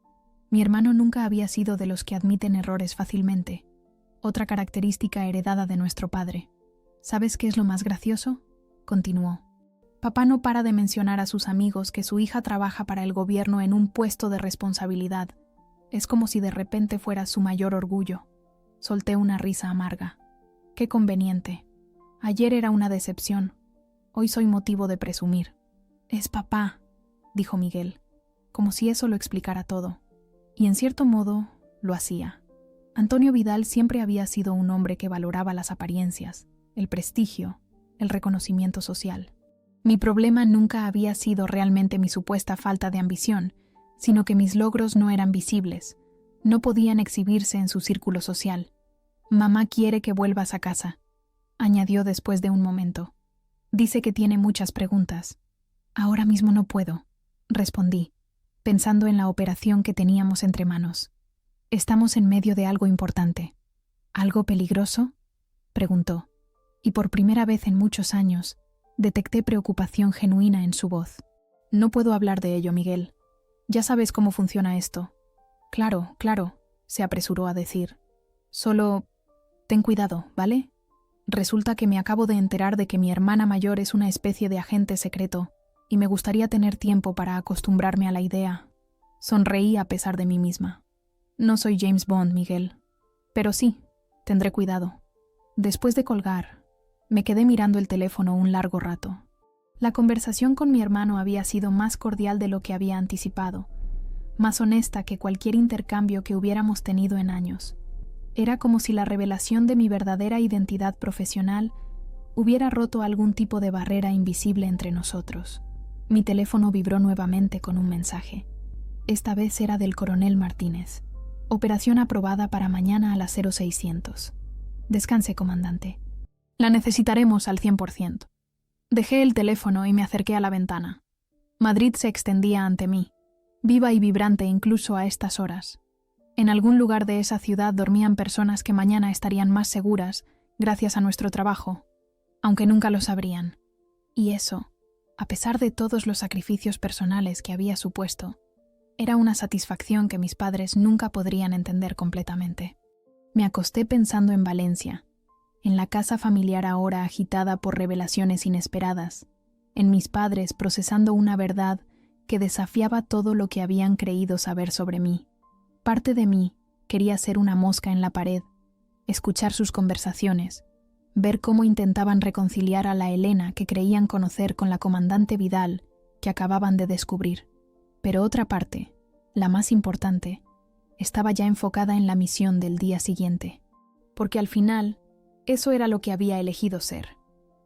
Mi hermano nunca había sido de los que admiten errores fácilmente, otra característica heredada de nuestro padre. ¿Sabes qué es lo más gracioso?, continuó. Papá no para de mencionar a sus amigos que su hija trabaja para el gobierno en un puesto de responsabilidad. Es como si de repente fuera su mayor orgullo. Solté una risa amarga. Qué conveniente. Ayer era una decepción. Hoy soy motivo de presumir. Es papá, dijo Miguel, como si eso lo explicara todo. Y en cierto modo, lo hacía. Antonio Vidal siempre había sido un hombre que valoraba las apariencias, el prestigio, el reconocimiento social. Mi problema nunca había sido realmente mi supuesta falta de ambición, sino que mis logros no eran visibles, no podían exhibirse en su círculo social. Mamá quiere que vuelvas a casa, añadió después de un momento. Dice que tiene muchas preguntas. Ahora mismo no puedo, respondí, pensando en la operación que teníamos entre manos. Estamos en medio de algo importante. ¿Algo peligroso?, preguntó, y por primera vez en muchos años detecté preocupación genuina en su voz. No puedo hablar de ello, Miguel. Ya sabes cómo funciona esto. Claro, se apresuró a decir. Solo ten cuidado, ¿vale? Resulta que me acabo de enterar de que mi hermana mayor es una especie de agente secreto, y me gustaría tener tiempo para acostumbrarme a la idea. Sonreí a pesar de mí misma. No soy James Bond, Miguel. Pero sí, tendré cuidado. Después de colgar, me quedé mirando el teléfono un largo rato. La conversación con mi hermano había sido más cordial de lo que había anticipado, más honesta que cualquier intercambio que hubiéramos tenido en años. Era como si la revelación de mi verdadera identidad profesional hubiera roto algún tipo de barrera invisible entre nosotros. Mi teléfono vibró nuevamente con un mensaje. Esta vez era del coronel Martínez. Operación aprobada para mañana a las 0600. Descanse, comandante. La necesitaremos al 100%. Dejé el teléfono y me acerqué a la ventana. Madrid se extendía ante mí, viva y vibrante incluso a estas horas. En algún lugar de esa ciudad dormían personas que mañana estarían más seguras gracias a nuestro trabajo, aunque nunca lo sabrían. Y eso, a pesar de todos los sacrificios personales que había supuesto, era una satisfacción que mis padres nunca podrían entender completamente. Me acosté pensando en Valencia, en la casa familiar ahora agitada por revelaciones inesperadas, en mis padres procesando una verdad que desafiaba todo lo que habían creído saber sobre mí. Parte de mí quería ser una mosca en la pared, escuchar sus conversaciones, ver cómo intentaban reconciliar a la Elena que creían conocer con la comandante Vidal que acababan de descubrir. Pero otra parte, la más importante, estaba ya enfocada en la misión del día siguiente, porque al final, eso era lo que había elegido ser,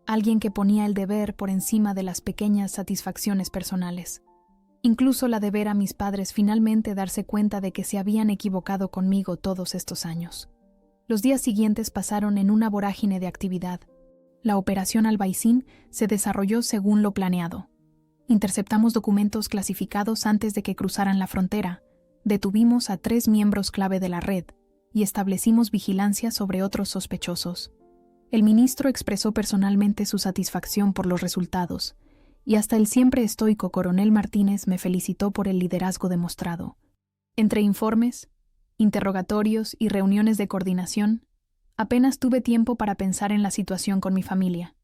alguien que ponía el deber por encima de las pequeñas satisfacciones personales. Incluso la de ver a mis padres finalmente darse cuenta de que se habían equivocado conmigo todos estos años. Los días siguientes pasaron en una vorágine de actividad. La operación Albaicín se desarrolló según lo planeado. Interceptamos documentos clasificados antes de que cruzaran la frontera, detuvimos a 3 miembros clave de la red y establecimos vigilancia sobre otros sospechosos. El ministro expresó personalmente su satisfacción por los resultados, y hasta el siempre estoico coronel Martínez me felicitó por el liderazgo demostrado. Entre informes, interrogatorios y reuniones de coordinación, apenas tuve tiempo para pensar en la situación con mi familia.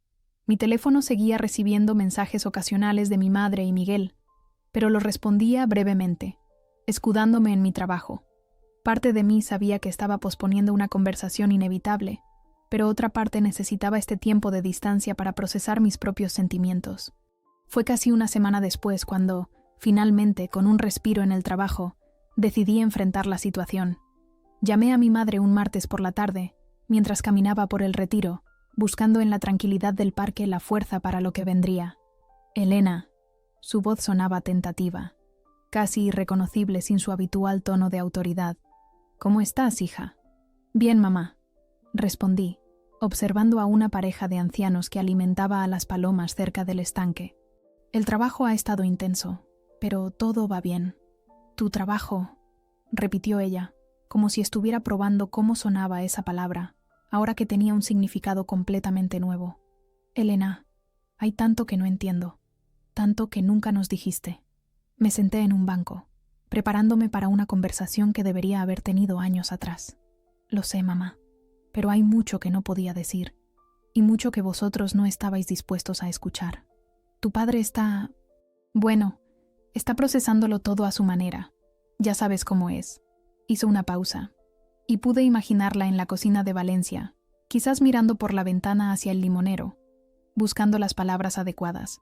Mi teléfono seguía recibiendo mensajes ocasionales de mi madre y Miguel, pero los respondía brevemente, escudándome en mi trabajo. Parte de mí sabía que estaba posponiendo una conversación inevitable, pero otra parte necesitaba este tiempo de distancia para procesar mis propios sentimientos. Fue casi una semana después cuando, finalmente, con un respiro en el trabajo, decidí enfrentar la situación. Llamé a mi madre un martes por la tarde, mientras caminaba por el Retiro, buscando en la tranquilidad del parque la fuerza para lo que vendría. Elena. Su voz sonaba tentativa, casi irreconocible sin su habitual tono de autoridad. ¿Cómo estás, hija? Bien, mamá, respondí, observando a una pareja de ancianos que alimentaba a las palomas cerca del estanque. El trabajo ha estado intenso, pero todo va bien. Tu trabajo, repitió ella, como si estuviera probando cómo sonaba esa palabra, ahora que tenía un significado completamente nuevo. Elena, hay tanto que no entiendo, tanto que nunca nos dijiste. Me senté en un banco, preparándome para una conversación que debería haber tenido años atrás. Lo sé, mamá, pero hay mucho que no podía decir, y mucho que vosotros no estabais dispuestos a escuchar. Tu padre está... bueno, está procesándolo todo a su manera. Ya sabes cómo es. Hizo una pausa, y pude imaginarla en la cocina de Valencia, quizás mirando por la ventana hacia el limonero, buscando las palabras adecuadas.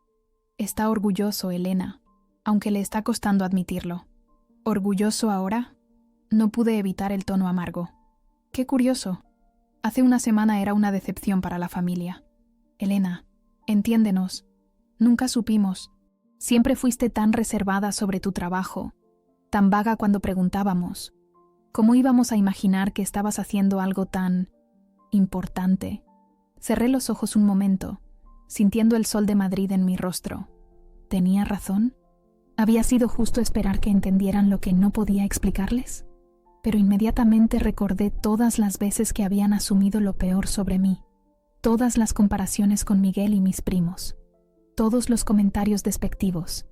Está orgulloso, Elena, aunque le está costando admitirlo. ¿Orgulloso ahora? No pude evitar el tono amargo. Qué curioso. Hace una semana era una decepción para la familia. Elena, entiéndenos. Nunca supimos. Siempre fuiste tan reservada sobre tu trabajo, tan vaga cuando preguntábamos. ¿Cómo íbamos a imaginar que estabas haciendo algo tan importante? Cerré los ojos un momento, sintiendo el sol de Madrid en mi rostro. ¿Tenía razón? ¿Había sido justo esperar que entendieran lo que no podía explicarles? Pero inmediatamente recordé todas las veces que habían asumido lo peor sobre mí, todas las comparaciones con Miguel y mis primos, todos los comentarios despectivos.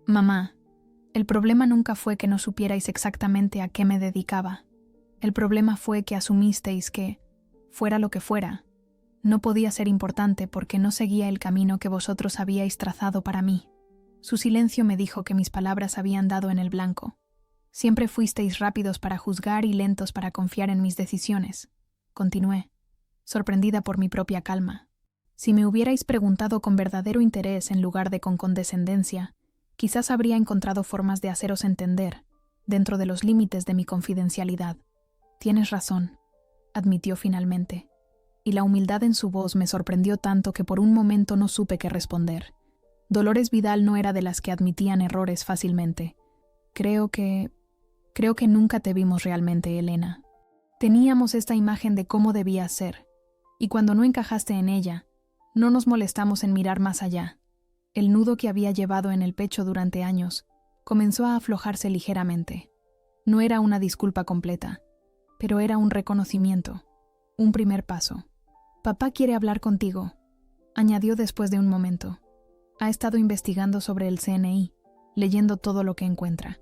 Mamá, el problema nunca fue que no supierais exactamente a qué me dedicaba. El problema fue que asumisteis que, fuera lo que fuera, no podía ser importante porque no seguía el camino que vosotros habíais trazado para mí. Su silencio me dijo que mis palabras habían dado en el blanco. Siempre fuisteis rápidos para juzgar y lentos para confiar en mis decisiones. Continué, sorprendida por mi propia calma. Si me hubierais preguntado con verdadero interés en lugar de con condescendencia, quizás habría encontrado formas de haceros entender, dentro de los límites de mi confidencialidad. Tienes razón, admitió finalmente, y la humildad en su voz me sorprendió tanto que por un momento no supe qué responder. Dolores Vidal no era de las que admitían errores fácilmente. Creo que nunca te vimos realmente, Elena. Teníamos esta imagen de cómo debías ser, y cuando no encajaste en ella, no nos molestamos en mirar más allá. El nudo que había llevado en el pecho durante años comenzó a aflojarse ligeramente. No era una disculpa completa, pero era un reconocimiento, un primer paso. Papá quiere hablar contigo, añadió después de un momento. Ha estado investigando sobre el CNI, leyendo todo lo que encuentra.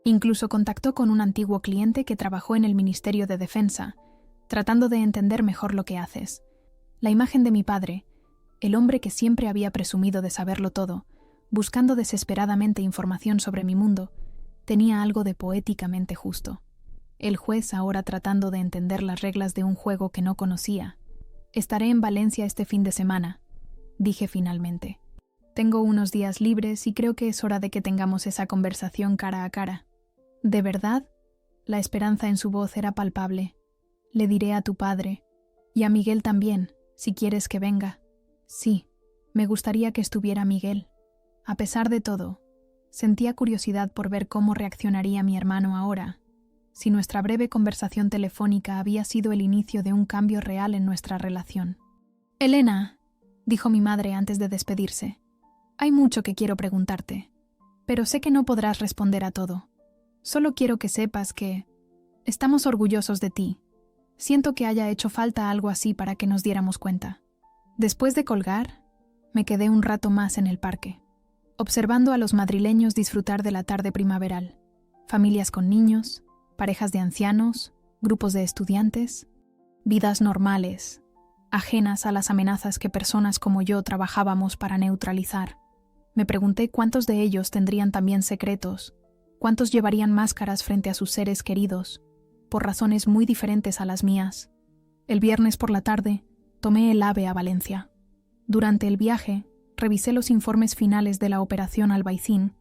Incluso contactó con un antiguo cliente que trabajó en el Ministerio de Defensa, tratando de entender mejor lo que haces. La imagen de mi padre, el hombre que siempre había presumido de saberlo todo, buscando desesperadamente información sobre mi mundo, tenía algo de poéticamente justo. El juez ahora tratando de entender las reglas de un juego que no conocía. Estaré en Valencia este fin de semana, dije finalmente. Tengo unos días libres y creo que es hora de que tengamos esa conversación cara a cara. ¿De verdad? La esperanza en su voz era palpable. Le diré a tu padre, y a Miguel también, si quieres que venga. Sí, me gustaría que estuviera Miguel. A pesar de todo, sentía curiosidad por ver cómo reaccionaría mi hermano ahora, si nuestra breve conversación telefónica había sido el inicio de un cambio real en nuestra relación. Elena, dijo mi madre antes de despedirse, hay mucho que quiero preguntarte, pero sé que no podrás responder a todo. Solo quiero que sepas que estamos orgullosos de ti. Siento que haya hecho falta algo así para que nos diéramos cuenta. Después de colgar, me quedé un rato más en el parque, observando a los madrileños disfrutar de la tarde primaveral. Familias con niños, parejas de ancianos, grupos de estudiantes, vidas normales, ajenas a las amenazas que personas como yo trabajábamos para neutralizar. Me pregunté cuántos de ellos tendrían también secretos, cuántos llevarían máscaras frente a sus seres queridos, por razones muy diferentes a las mías. El viernes por la tarde, tomé el AVE a Valencia. Durante el viaje, revisé los informes finales de la Operación Albaicín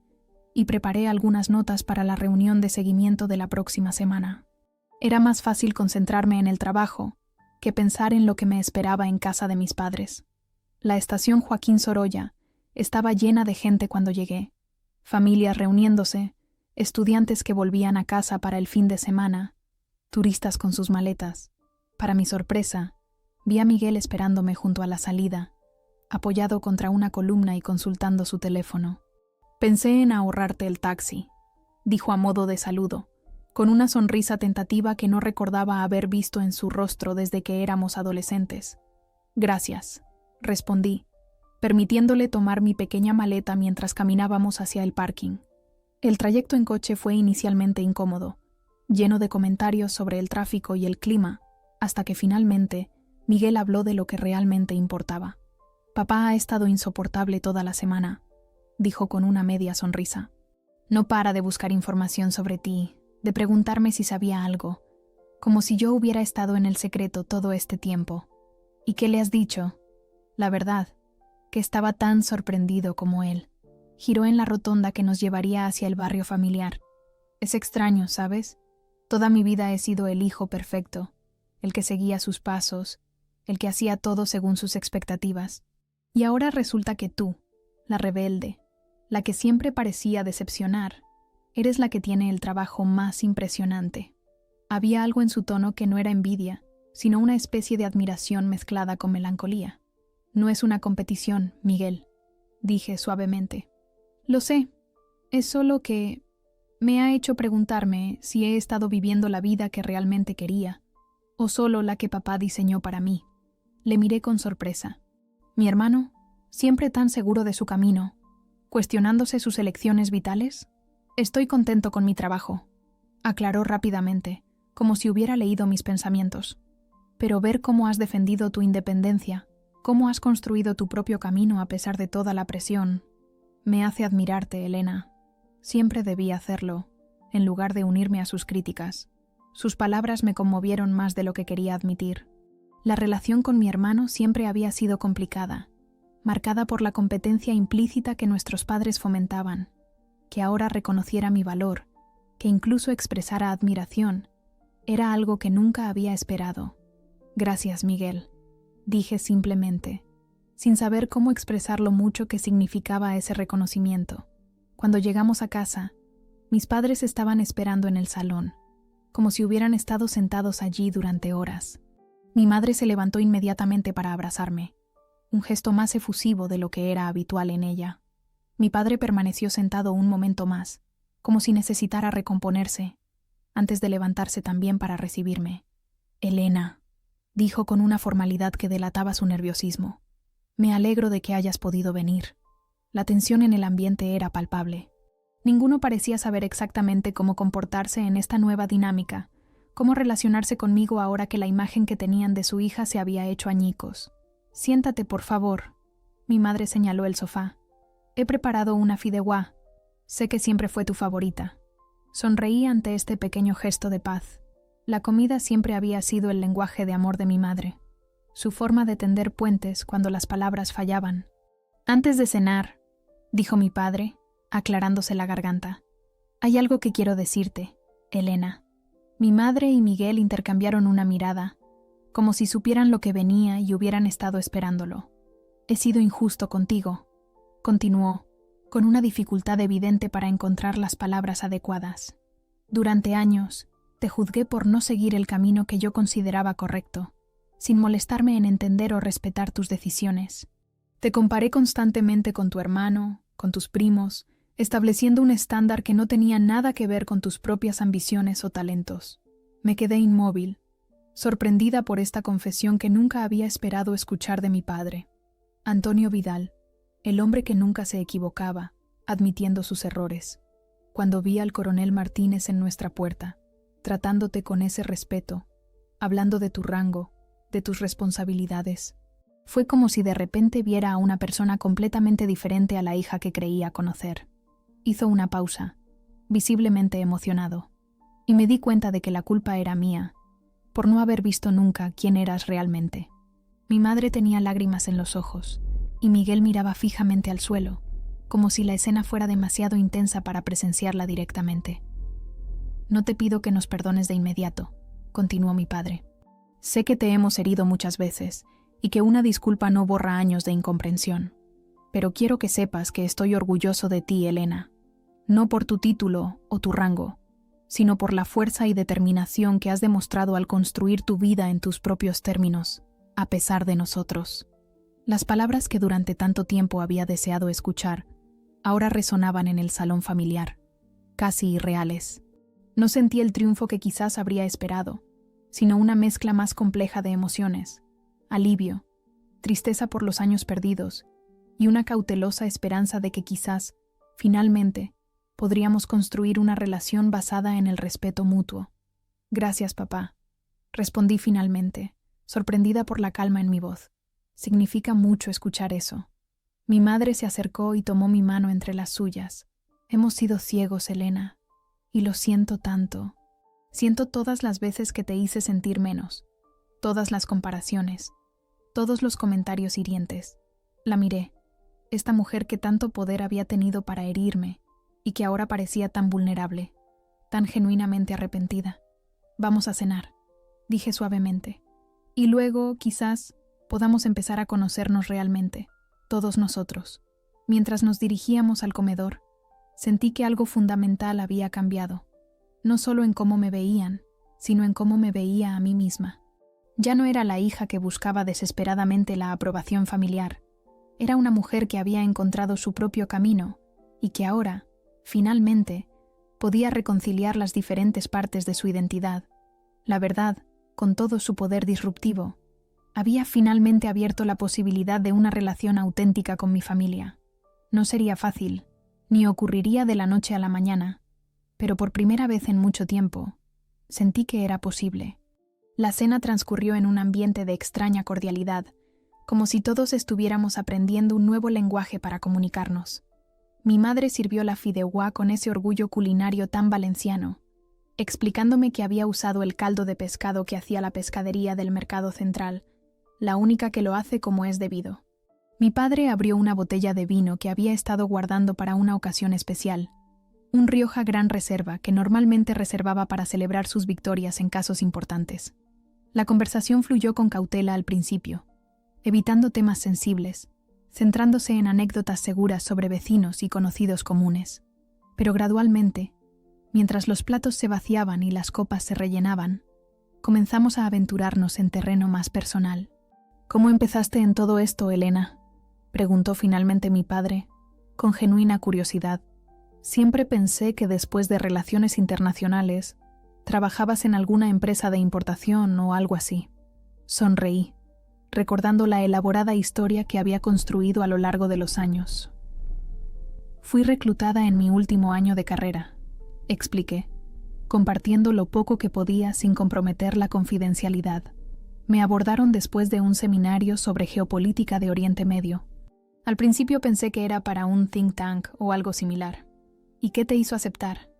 y preparé algunas notas para la reunión de seguimiento de la próxima semana. Era más fácil concentrarme en el trabajo que pensar en lo que me esperaba en casa de mis padres. La estación Joaquín Sorolla estaba llena de gente cuando llegué, familias reuniéndose, estudiantes que volvían a casa para el fin de semana, turistas con sus maletas. Para mi sorpresa, vi a Miguel esperándome junto a la salida, apoyado contra una columna y consultando su teléfono. «Pensé en ahorrarte el taxi», dijo a modo de saludo, con una sonrisa tentativa que no recordaba haber visto en su rostro desde que éramos adolescentes. «Gracias», respondí, permitiéndole tomar mi pequeña maleta mientras caminábamos hacia el parking. El trayecto en coche fue inicialmente incómodo, lleno de comentarios sobre el tráfico y el clima, hasta que finalmente Miguel habló de lo que realmente importaba. «Papá ha estado insoportable toda la semana», dijo con una media sonrisa. «No para de buscar información sobre ti, de preguntarme si sabía algo, como si yo hubiera estado en el secreto todo este tiempo. ¿Y qué le has dicho?» La verdad, que estaba tan sorprendido como él. Giró en la rotonda que nos llevaría hacia el barrio familiar. «Es extraño, ¿sabes? Toda mi vida he sido el hijo perfecto, el que seguía sus pasos, el que hacía todo según sus expectativas. Y ahora resulta que tú, la rebelde, la que siempre parecía decepcionar, eres la que tiene el trabajo más impresionante». Había algo en su tono que no era envidia, sino una especie de admiración mezclada con melancolía. «No es una competición, Miguel», dije suavemente. «Lo sé, es solo que me ha hecho preguntarme si he estado viviendo la vida que realmente quería, o solo la que papá diseñó para mí». Le miré con sorpresa. «¿Mi hermano, siempre tan seguro de su camino, cuestionándose sus elecciones vitales? Estoy contento con mi trabajo», aclaró rápidamente, como si hubiera leído mis pensamientos. «Pero ver cómo has defendido tu independencia, cómo has construido tu propio camino a pesar de toda la presión, me hace admirarte, Elena. Siempre debí hacerlo, en lugar de unirme a sus críticas». Sus palabras me conmovieron más de lo que quería admitir. La relación con mi hermano siempre había sido complicada, marcada por la competencia implícita que nuestros padres fomentaban. Que ahora reconociera mi valor, que incluso expresara admiración, era algo que nunca había esperado. «Gracias, Miguel», dije simplemente, sin saber cómo expresar lo mucho que significaba ese reconocimiento. Cuando llegamos a casa, mis padres estaban esperando en el salón, como si hubieran estado sentados allí durante horas. Mi madre se levantó inmediatamente para abrazarme, un gesto más efusivo de lo que era habitual en ella. Mi padre permaneció sentado un momento más, como si necesitara recomponerse, antes de levantarse también para recibirme. «Elena», dijo con una formalidad que delataba su nerviosismo, «me alegro de que hayas podido venir». La tensión en el ambiente era palpable. Ninguno parecía saber exactamente cómo comportarse en esta nueva dinámica, cómo relacionarse conmigo ahora que la imagen que tenían de su hija se había hecho añicos. «Siéntate, por favor», mi madre señaló el sofá. «He preparado una fideuá. Sé que siempre fue tu favorita». Sonreí ante este pequeño gesto de paz. La comida siempre había sido el lenguaje de amor de mi madre, su forma de tender puentes cuando las palabras fallaban. «Antes de cenar», dijo mi padre, aclarándose la garganta, «hay algo que quiero decirte, Elena». Mi madre y Miguel intercambiaron una mirada, como si supieran lo que venía y hubieran estado esperándolo. «He sido injusto contigo», continuó, con una dificultad evidente para encontrar las palabras adecuadas. «Durante años, te juzgué por no seguir el camino que yo consideraba correcto, sin molestarme en entender o respetar tus decisiones. Te comparé constantemente con tu hermano, con tus primos, estableciendo un estándar que no tenía nada que ver con tus propias ambiciones o talentos. Me quedé inmóvil, sorprendida por esta confesión que nunca había esperado escuchar de mi padre. Antonio Vidal, el hombre que nunca se equivocaba, admitiendo sus errores. Cuando vi al coronel Martínez en nuestra puerta, tratándote con ese respeto, hablando de tu rango, de tus responsabilidades, fue como si de repente viera a una persona completamente diferente a la hija que creía conocer. Hizo una pausa, visiblemente emocionado, y me di cuenta de que la culpa era mía, por no haber visto nunca quién eras realmente. Mi madre tenía lágrimas en los ojos, y Miguel miraba fijamente al suelo, como si la escena fuera demasiado intensa para presenciarla directamente. «No te pido que nos perdones de inmediato», continuó mi padre. Sé que te hemos herido muchas veces y que una disculpa no borra años de incomprensión. Pero quiero que sepas que estoy orgulloso de ti, Elena. No por tu título o tu rango, sino por la fuerza y determinación que has demostrado al construir tu vida en tus propios términos, a pesar de nosotros. Las palabras que durante tanto tiempo había deseado escuchar, ahora resonaban en el salón familiar, casi irreales. No sentí el triunfo que quizás habría esperado, sino una mezcla más compleja de emociones, alivio, tristeza por los años perdidos y una cautelosa esperanza de que quizás, finalmente, podríamos construir una relación basada en el respeto mutuo. Gracias, papá, respondí finalmente, sorprendida por la calma en mi voz. Significa mucho escuchar eso. Mi madre se acercó y tomó mi mano entre las suyas. Hemos sido ciegos, Elena, y lo siento tanto. Siento todas las veces que te hice sentir menos, todas las comparaciones, todos los comentarios hirientes. La miré, esta mujer que tanto poder había tenido para herirme y que ahora parecía tan vulnerable, tan genuinamente arrepentida. Vamos a cenar, dije suavemente, y luego, quizás, podamos empezar a conocernos realmente, todos nosotros. Mientras nos dirigíamos al comedor, sentí que algo fundamental había cambiado, no solo en cómo me veían, sino en cómo me veía a mí misma. Ya no era la hija que buscaba desesperadamente la aprobación familiar. Era una mujer que había encontrado su propio camino y que ahora, finalmente, podía reconciliar las diferentes partes de su identidad. La verdad, con todo su poder disruptivo, había finalmente abierto la posibilidad de una relación auténtica con mi familia. No sería fácil, ni ocurriría de la noche a la mañana, pero por primera vez en mucho tiempo, sentí que era posible. La cena transcurrió en un ambiente de extraña cordialidad, como si todos estuviéramos aprendiendo un nuevo lenguaje para comunicarnos. Mi madre sirvió la fideuá con ese orgullo culinario tan valenciano, explicándome que había usado el caldo de pescado que hacía la pescadería del mercado central, la única que lo hace como es debido. Mi padre abrió una botella de vino que había estado guardando para una ocasión especial, un Rioja Gran Reserva que normalmente reservaba para celebrar sus victorias en casos importantes. La conversación fluyó con cautela al principio, evitando temas sensibles, centrándose en anécdotas seguras sobre vecinos y conocidos comunes. Pero gradualmente, mientras los platos se vaciaban y las copas se rellenaban, comenzamos a aventurarnos en terreno más personal. ¿Cómo empezaste en todo esto, Elena?, preguntó finalmente mi padre, con genuina curiosidad. Siempre pensé que después de relaciones internacionales, trabajabas en alguna empresa de importación o algo así. Sonreí, recordando la elaborada historia que había construido a lo largo de los años. Fui reclutada en mi último año de carrera, expliqué, compartiendo lo poco que podía sin comprometer la confidencialidad. Me abordaron después de un seminario sobre geopolítica de Oriente Medio. Al principio pensé que era para un think tank o algo similar. ¿Y qué te hizo aceptar?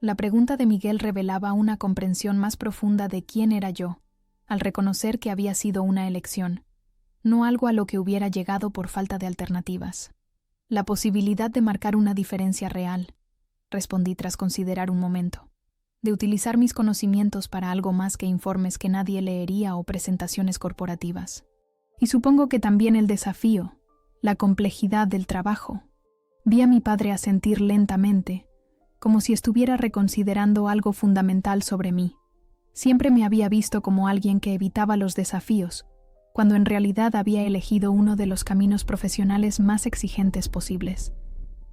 La pregunta de Miguel revelaba una comprensión más profunda de quién era yo, al reconocer que había sido una elección, no algo a lo que hubiera llegado por falta de alternativas. La posibilidad de marcar una diferencia real, respondí tras considerar un momento, de utilizar mis conocimientos para algo más que informes que nadie leería o presentaciones corporativas. Y supongo que también el desafío, la complejidad del trabajo. Vi a mi padre asentir lentamente, como si estuviera reconsiderando algo fundamental sobre mí. Siempre me había visto como alguien que evitaba los desafíos, cuando en realidad había elegido uno de los caminos profesionales más exigentes posibles.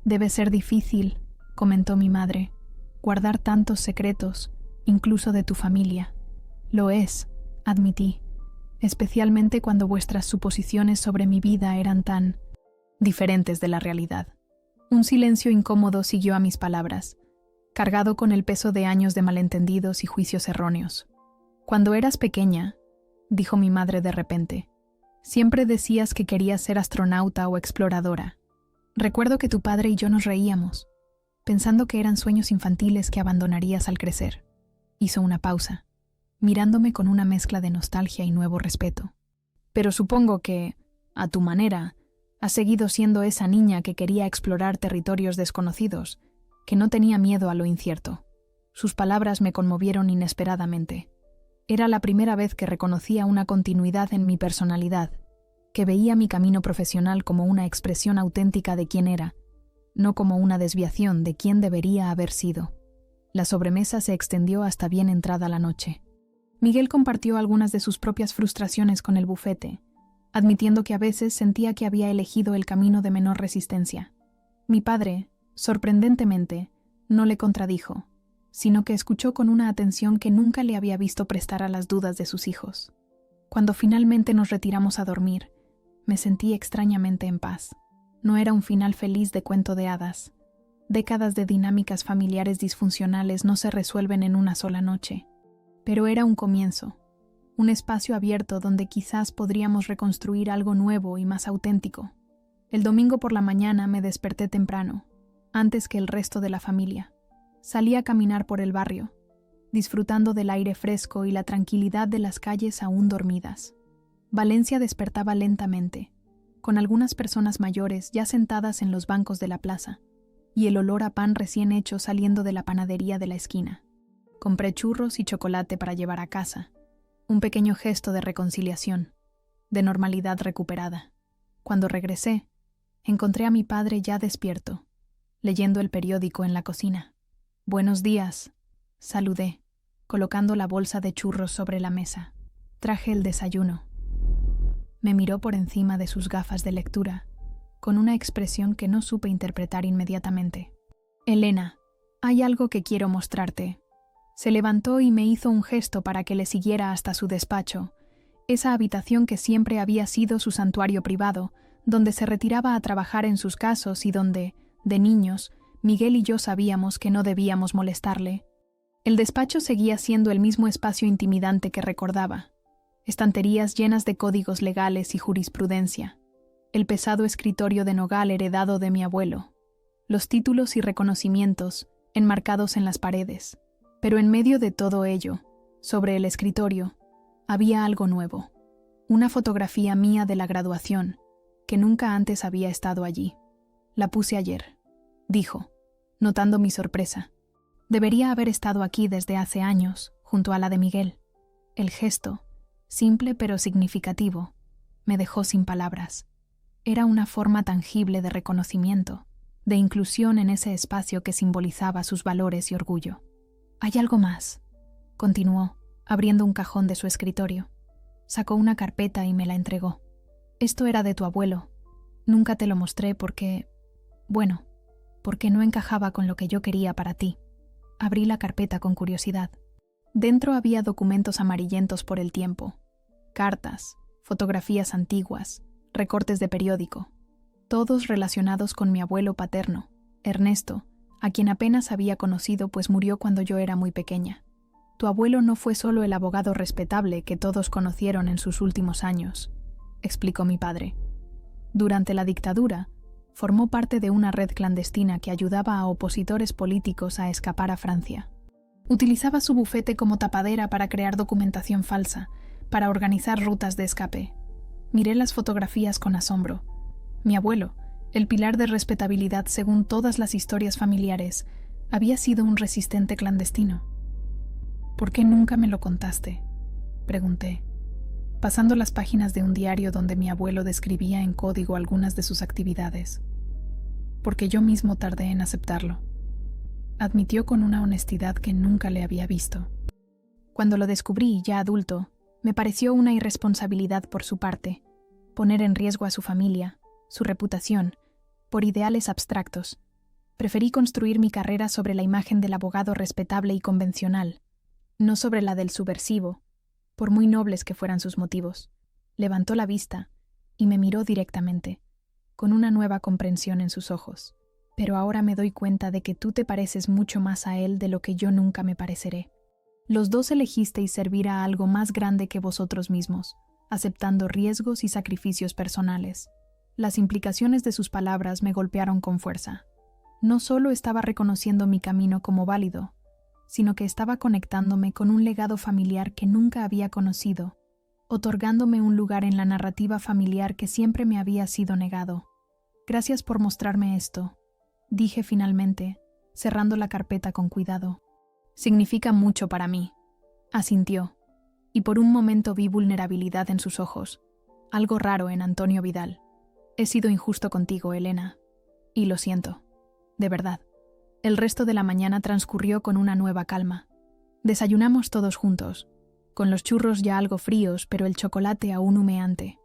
Debe ser difícil, comentó mi madre, guardar tantos secretos, incluso de tu familia. Lo es, admití, especialmente cuando vuestras suposiciones sobre mi vida eran tan diferentes de la realidad. Un silencio incómodo siguió a mis palabras, cargado con el peso de años de malentendidos y juicios erróneos. Cuando eras pequeña, dijo mi madre de repente, siempre decías que querías ser astronauta o exploradora. Recuerdo que tu padre y yo nos reíamos, pensando que eran sueños infantiles que abandonarías al crecer. Hizo una pausa, mirándome con una mezcla de nostalgia y nuevo respeto. Pero supongo que, a tu manera, has seguido siendo esa niña que quería explorar territorios desconocidos, que no tenía miedo a lo incierto. Sus palabras me conmovieron inesperadamente. Era la primera vez que reconocía una continuidad en mi personalidad, que veía mi camino profesional como una expresión auténtica de quién era, no como una desviación de quién debería haber sido. La sobremesa se extendió hasta bien entrada la noche. Miguel compartió algunas de sus propias frustraciones con el bufete, admitiendo que a veces sentía que había elegido el camino de menor resistencia. Mi padre, sorprendentemente, no le contradijo, sino que escuchó con una atención que nunca le había visto prestar a las dudas de sus hijos. Cuando finalmente nos retiramos a dormir, me sentí extrañamente en paz. No era un final feliz de cuento de hadas. Décadas de dinámicas familiares disfuncionales no se resuelven en una sola noche. Pero era un comienzo, un espacio abierto donde quizás podríamos reconstruir algo nuevo y más auténtico. El domingo por la mañana me desperté temprano, antes que el resto de la familia. Salí a caminar por el barrio, disfrutando del aire fresco y la tranquilidad de las calles aún dormidas. Valencia despertaba lentamente, con algunas personas mayores ya sentadas en los bancos de la plaza, y el olor a pan recién hecho saliendo de la panadería de la esquina. Compré churros y chocolate para llevar a casa, un pequeño gesto de reconciliación, de normalidad recuperada. Cuando regresé, encontré a mi padre ya despierto, leyendo el periódico en la cocina. «Buenos días», saludé, colocando la bolsa de churros sobre la mesa. «Traje el desayuno». Me miró por encima de sus gafas de lectura, con una expresión que no supe interpretar inmediatamente. «Elena, hay algo que quiero mostrarte». Se levantó y me hizo un gesto para que le siguiera hasta su despacho, esa habitación que siempre había sido su santuario privado, donde se retiraba a trabajar en sus casos y donde, de niños, Miguel y yo sabíamos que no debíamos molestarle. El despacho seguía siendo el mismo espacio intimidante que recordaba. Estanterías llenas de códigos legales y jurisprudencia. El pesado escritorio de nogal heredado de mi abuelo. Los títulos y reconocimientos, enmarcados en las paredes. Pero en medio de todo ello, sobre el escritorio, había algo nuevo. Una fotografía mía de la graduación, que nunca antes había estado allí. «La puse ayer», dijo, notando mi sorpresa. Debería haber estado aquí desde hace años, junto a la de Miguel. El gesto, simple pero significativo, me dejó sin palabras. Era una forma tangible de reconocimiento, de inclusión en ese espacio que simbolizaba sus valores y orgullo. «Hay algo más», continuó, abriendo un cajón de su escritorio. Sacó una carpeta y me la entregó. «Esto era de tu abuelo. Nunca te lo mostré porque no encajaba con lo que yo quería para ti». Abrí la carpeta con curiosidad. Dentro había documentos amarillentos por el tiempo, cartas, fotografías antiguas, recortes de periódico, todos relacionados con mi abuelo paterno, Ernesto, a quien apenas había conocido pues murió cuando yo era muy pequeña. Tu abuelo no fue solo el abogado respetable que todos conocieron en sus últimos años, explicó mi padre. Durante la dictadura, formó parte de una red clandestina que ayudaba a opositores políticos a escapar a Francia. Utilizaba su bufete como tapadera para crear documentación falsa, para organizar rutas de escape. Miré las fotografías con asombro. Mi abuelo, el pilar de respetabilidad según todas las historias familiares, había sido un resistente clandestino. «¿Por qué nunca me lo contaste?», pregunté, pasando las páginas de un diario donde mi abuelo describía en código algunas de sus actividades. «Porque yo mismo tardé en aceptarlo», admitió con una honestidad que nunca le había visto. Cuando lo descubrí, ya adulto, me pareció una irresponsabilidad por su parte, poner en riesgo a su familia, su reputación, por ideales abstractos. Preferí construir mi carrera sobre la imagen del abogado respetable y convencional, no sobre la del subversivo, por muy nobles que fueran sus motivos. Levantó la vista y me miró directamente, con una nueva comprensión en sus ojos. «Pero ahora me doy cuenta de que tú te pareces mucho más a él de lo que yo nunca me pareceré. Los dos elegisteis servir a algo más grande que vosotros mismos, aceptando riesgos y sacrificios personales». Las implicaciones de sus palabras me golpearon con fuerza. No solo estaba reconociendo mi camino como válido, sino que estaba conectándome con un legado familiar que nunca había conocido, otorgándome un lugar en la narrativa familiar que siempre me había sido negado. «Gracias por mostrarme esto», dije finalmente, cerrando la carpeta con cuidado. «Significa mucho para mí», asintió, y por un momento vi vulnerabilidad en sus ojos, algo raro en Antonio Vidal. He sido injusto contigo, Elena, y lo siento, de verdad. El resto de la mañana transcurrió con una nueva calma. Desayunamos todos juntos, con los churros ya algo fríos, pero el chocolate aún humeante.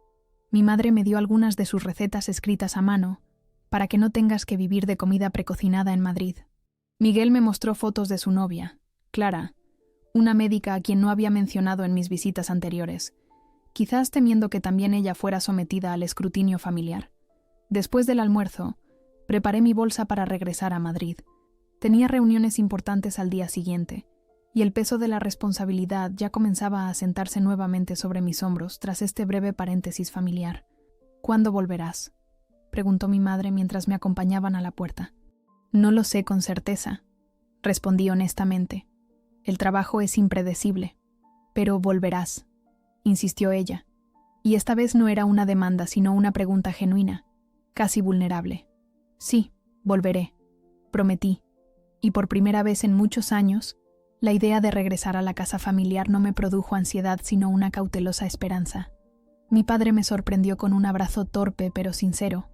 Mi madre me dio algunas de sus recetas escritas a mano, para que no tengas que vivir de comida precocinada en Madrid. Miguel me mostró fotos de su novia, Clara, una médica a quien no había mencionado en mis visitas anteriores, quizás temiendo que también ella fuera sometida al escrutinio familiar. Después del almuerzo, preparé mi bolsa para regresar a Madrid. Tenía reuniones importantes al día siguiente, y el peso de la responsabilidad ya comenzaba a asentarse nuevamente sobre mis hombros tras este breve paréntesis familiar. ¿Cuándo volverás?, preguntó mi madre mientras me acompañaban a la puerta. No lo sé con certeza, respondí honestamente. El trabajo es impredecible. Pero volverás, insistió ella. Y esta vez no era una demanda, sino una pregunta genuina, casi vulnerable. Sí, volveré, prometí. Y por primera vez en muchos años, la idea de regresar a la casa familiar no me produjo ansiedad, sino una cautelosa esperanza. Mi padre me sorprendió con un abrazo torpe pero sincero,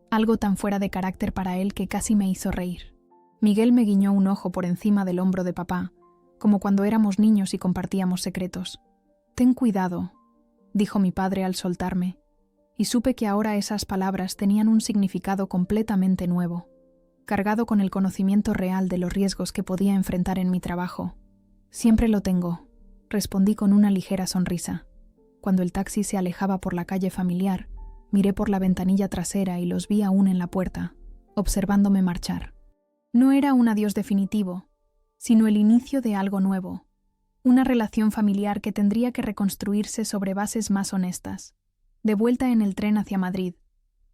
algo tan fuera de carácter para él que casi me hizo reír. Miguel me guiñó un ojo por encima del hombro de papá, como cuando éramos niños y compartíamos secretos. «Ten cuidado», dijo mi padre al soltarme, y supe que ahora esas palabras tenían un significado completamente nuevo, cargado con el conocimiento real de los riesgos que podía enfrentar en mi trabajo. «Siempre lo tengo», respondí con una ligera sonrisa. Cuando el taxi se alejaba por la calle familiar, miré por la ventanilla trasera y los vi aún en la puerta, observándome marchar. No era un adiós definitivo, sino el inicio de algo nuevo, una relación familiar que tendría que reconstruirse sobre bases más honestas. De vuelta en el tren hacia Madrid,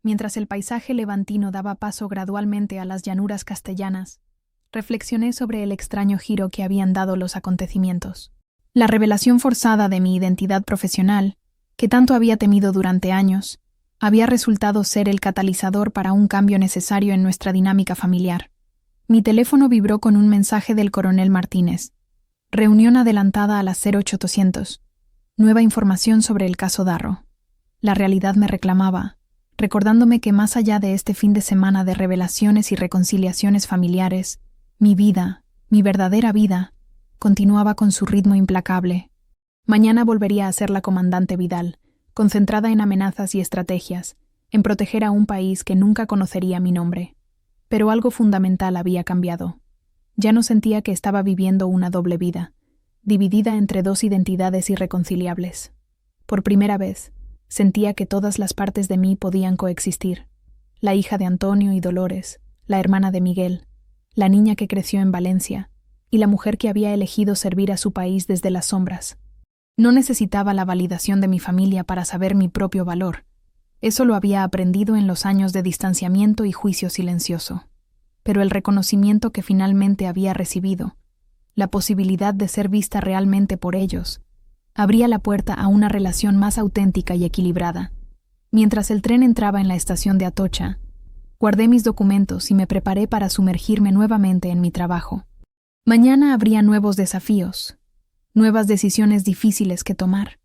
mientras el paisaje levantino daba paso gradualmente a las llanuras castellanas, reflexioné sobre el extraño giro que habían dado los acontecimientos. La revelación forzada de mi identidad profesional, que tanto había temido durante años, había resultado ser el catalizador para un cambio necesario en nuestra dinámica familiar. Mi teléfono vibró con un mensaje del coronel Martínez. Reunión adelantada a las 0800. Nueva información sobre el caso Darro. La realidad me reclamaba, recordándome que más allá de este fin de semana de revelaciones y reconciliaciones familiares, mi vida, mi verdadera vida, continuaba con su ritmo implacable. Mañana volvería a ser la comandante Vidal, concentrada en amenazas y estrategias, en proteger a un país que nunca conocería mi nombre. Pero algo fundamental había cambiado. Ya no sentía que estaba viviendo una doble vida, dividida entre dos identidades irreconciliables. Por primera vez, sentía que todas las partes de mí podían coexistir. La hija de Antonio y Dolores, la hermana de Miguel, la niña que creció en Valencia, y la mujer que había elegido servir a su país desde las sombras. No necesitaba la validación de mi familia para saber mi propio valor. Eso lo había aprendido en los años de distanciamiento y juicio silencioso. Pero el reconocimiento que finalmente había recibido, la posibilidad de ser vista realmente por ellos, abría la puerta a una relación más auténtica y equilibrada. Mientras el tren entraba en la estación de Atocha, guardé mis documentos y me preparé para sumergirme nuevamente en mi trabajo. Mañana habría nuevos desafíos, nuevas decisiones difíciles que tomar,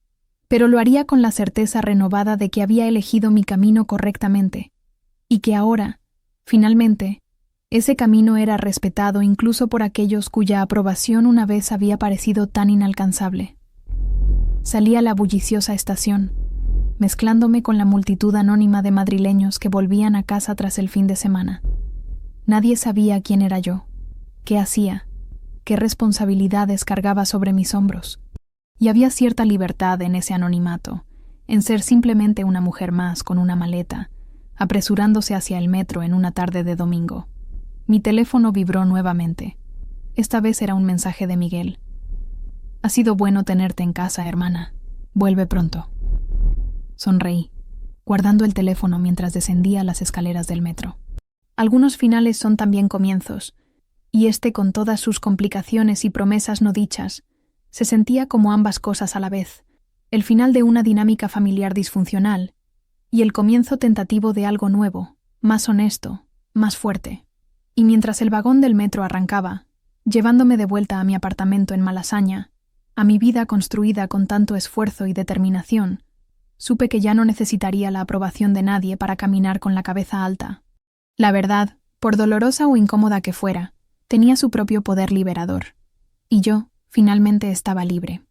pero lo haría con la certeza renovada de que había elegido mi camino correctamente, y que ahora, finalmente, ese camino era respetado incluso por aquellos cuya aprobación una vez había parecido tan inalcanzable. Salí a la bulliciosa estación, mezclándome con la multitud anónima de madrileños que volvían a casa tras el fin de semana. Nadie sabía quién era yo, qué hacía, qué responsabilidades cargaba sobre mis hombros. Y había cierta libertad en ese anonimato, en ser simplemente una mujer más con una maleta, apresurándose hacia el metro en una tarde de domingo. Mi teléfono vibró nuevamente. Esta vez era un mensaje de Miguel. «Ha sido bueno tenerte en casa, hermana. Vuelve pronto». Sonreí, guardando el teléfono mientras descendía las escaleras del metro. Algunos finales son también comienzos, y este, con todas sus complicaciones y promesas no dichas, se sentía como ambas cosas a la vez, el final de una dinámica familiar disfuncional y el comienzo tentativo de algo nuevo, más honesto, más fuerte. Y mientras el vagón del metro arrancaba, llevándome de vuelta a mi apartamento en Malasaña, a mi vida construida con tanto esfuerzo y determinación, supe que ya no necesitaría la aprobación de nadie para caminar con la cabeza alta. La verdad, por dolorosa o incómoda que fuera, tenía su propio poder liberador. Y yo, finalmente, estaba libre.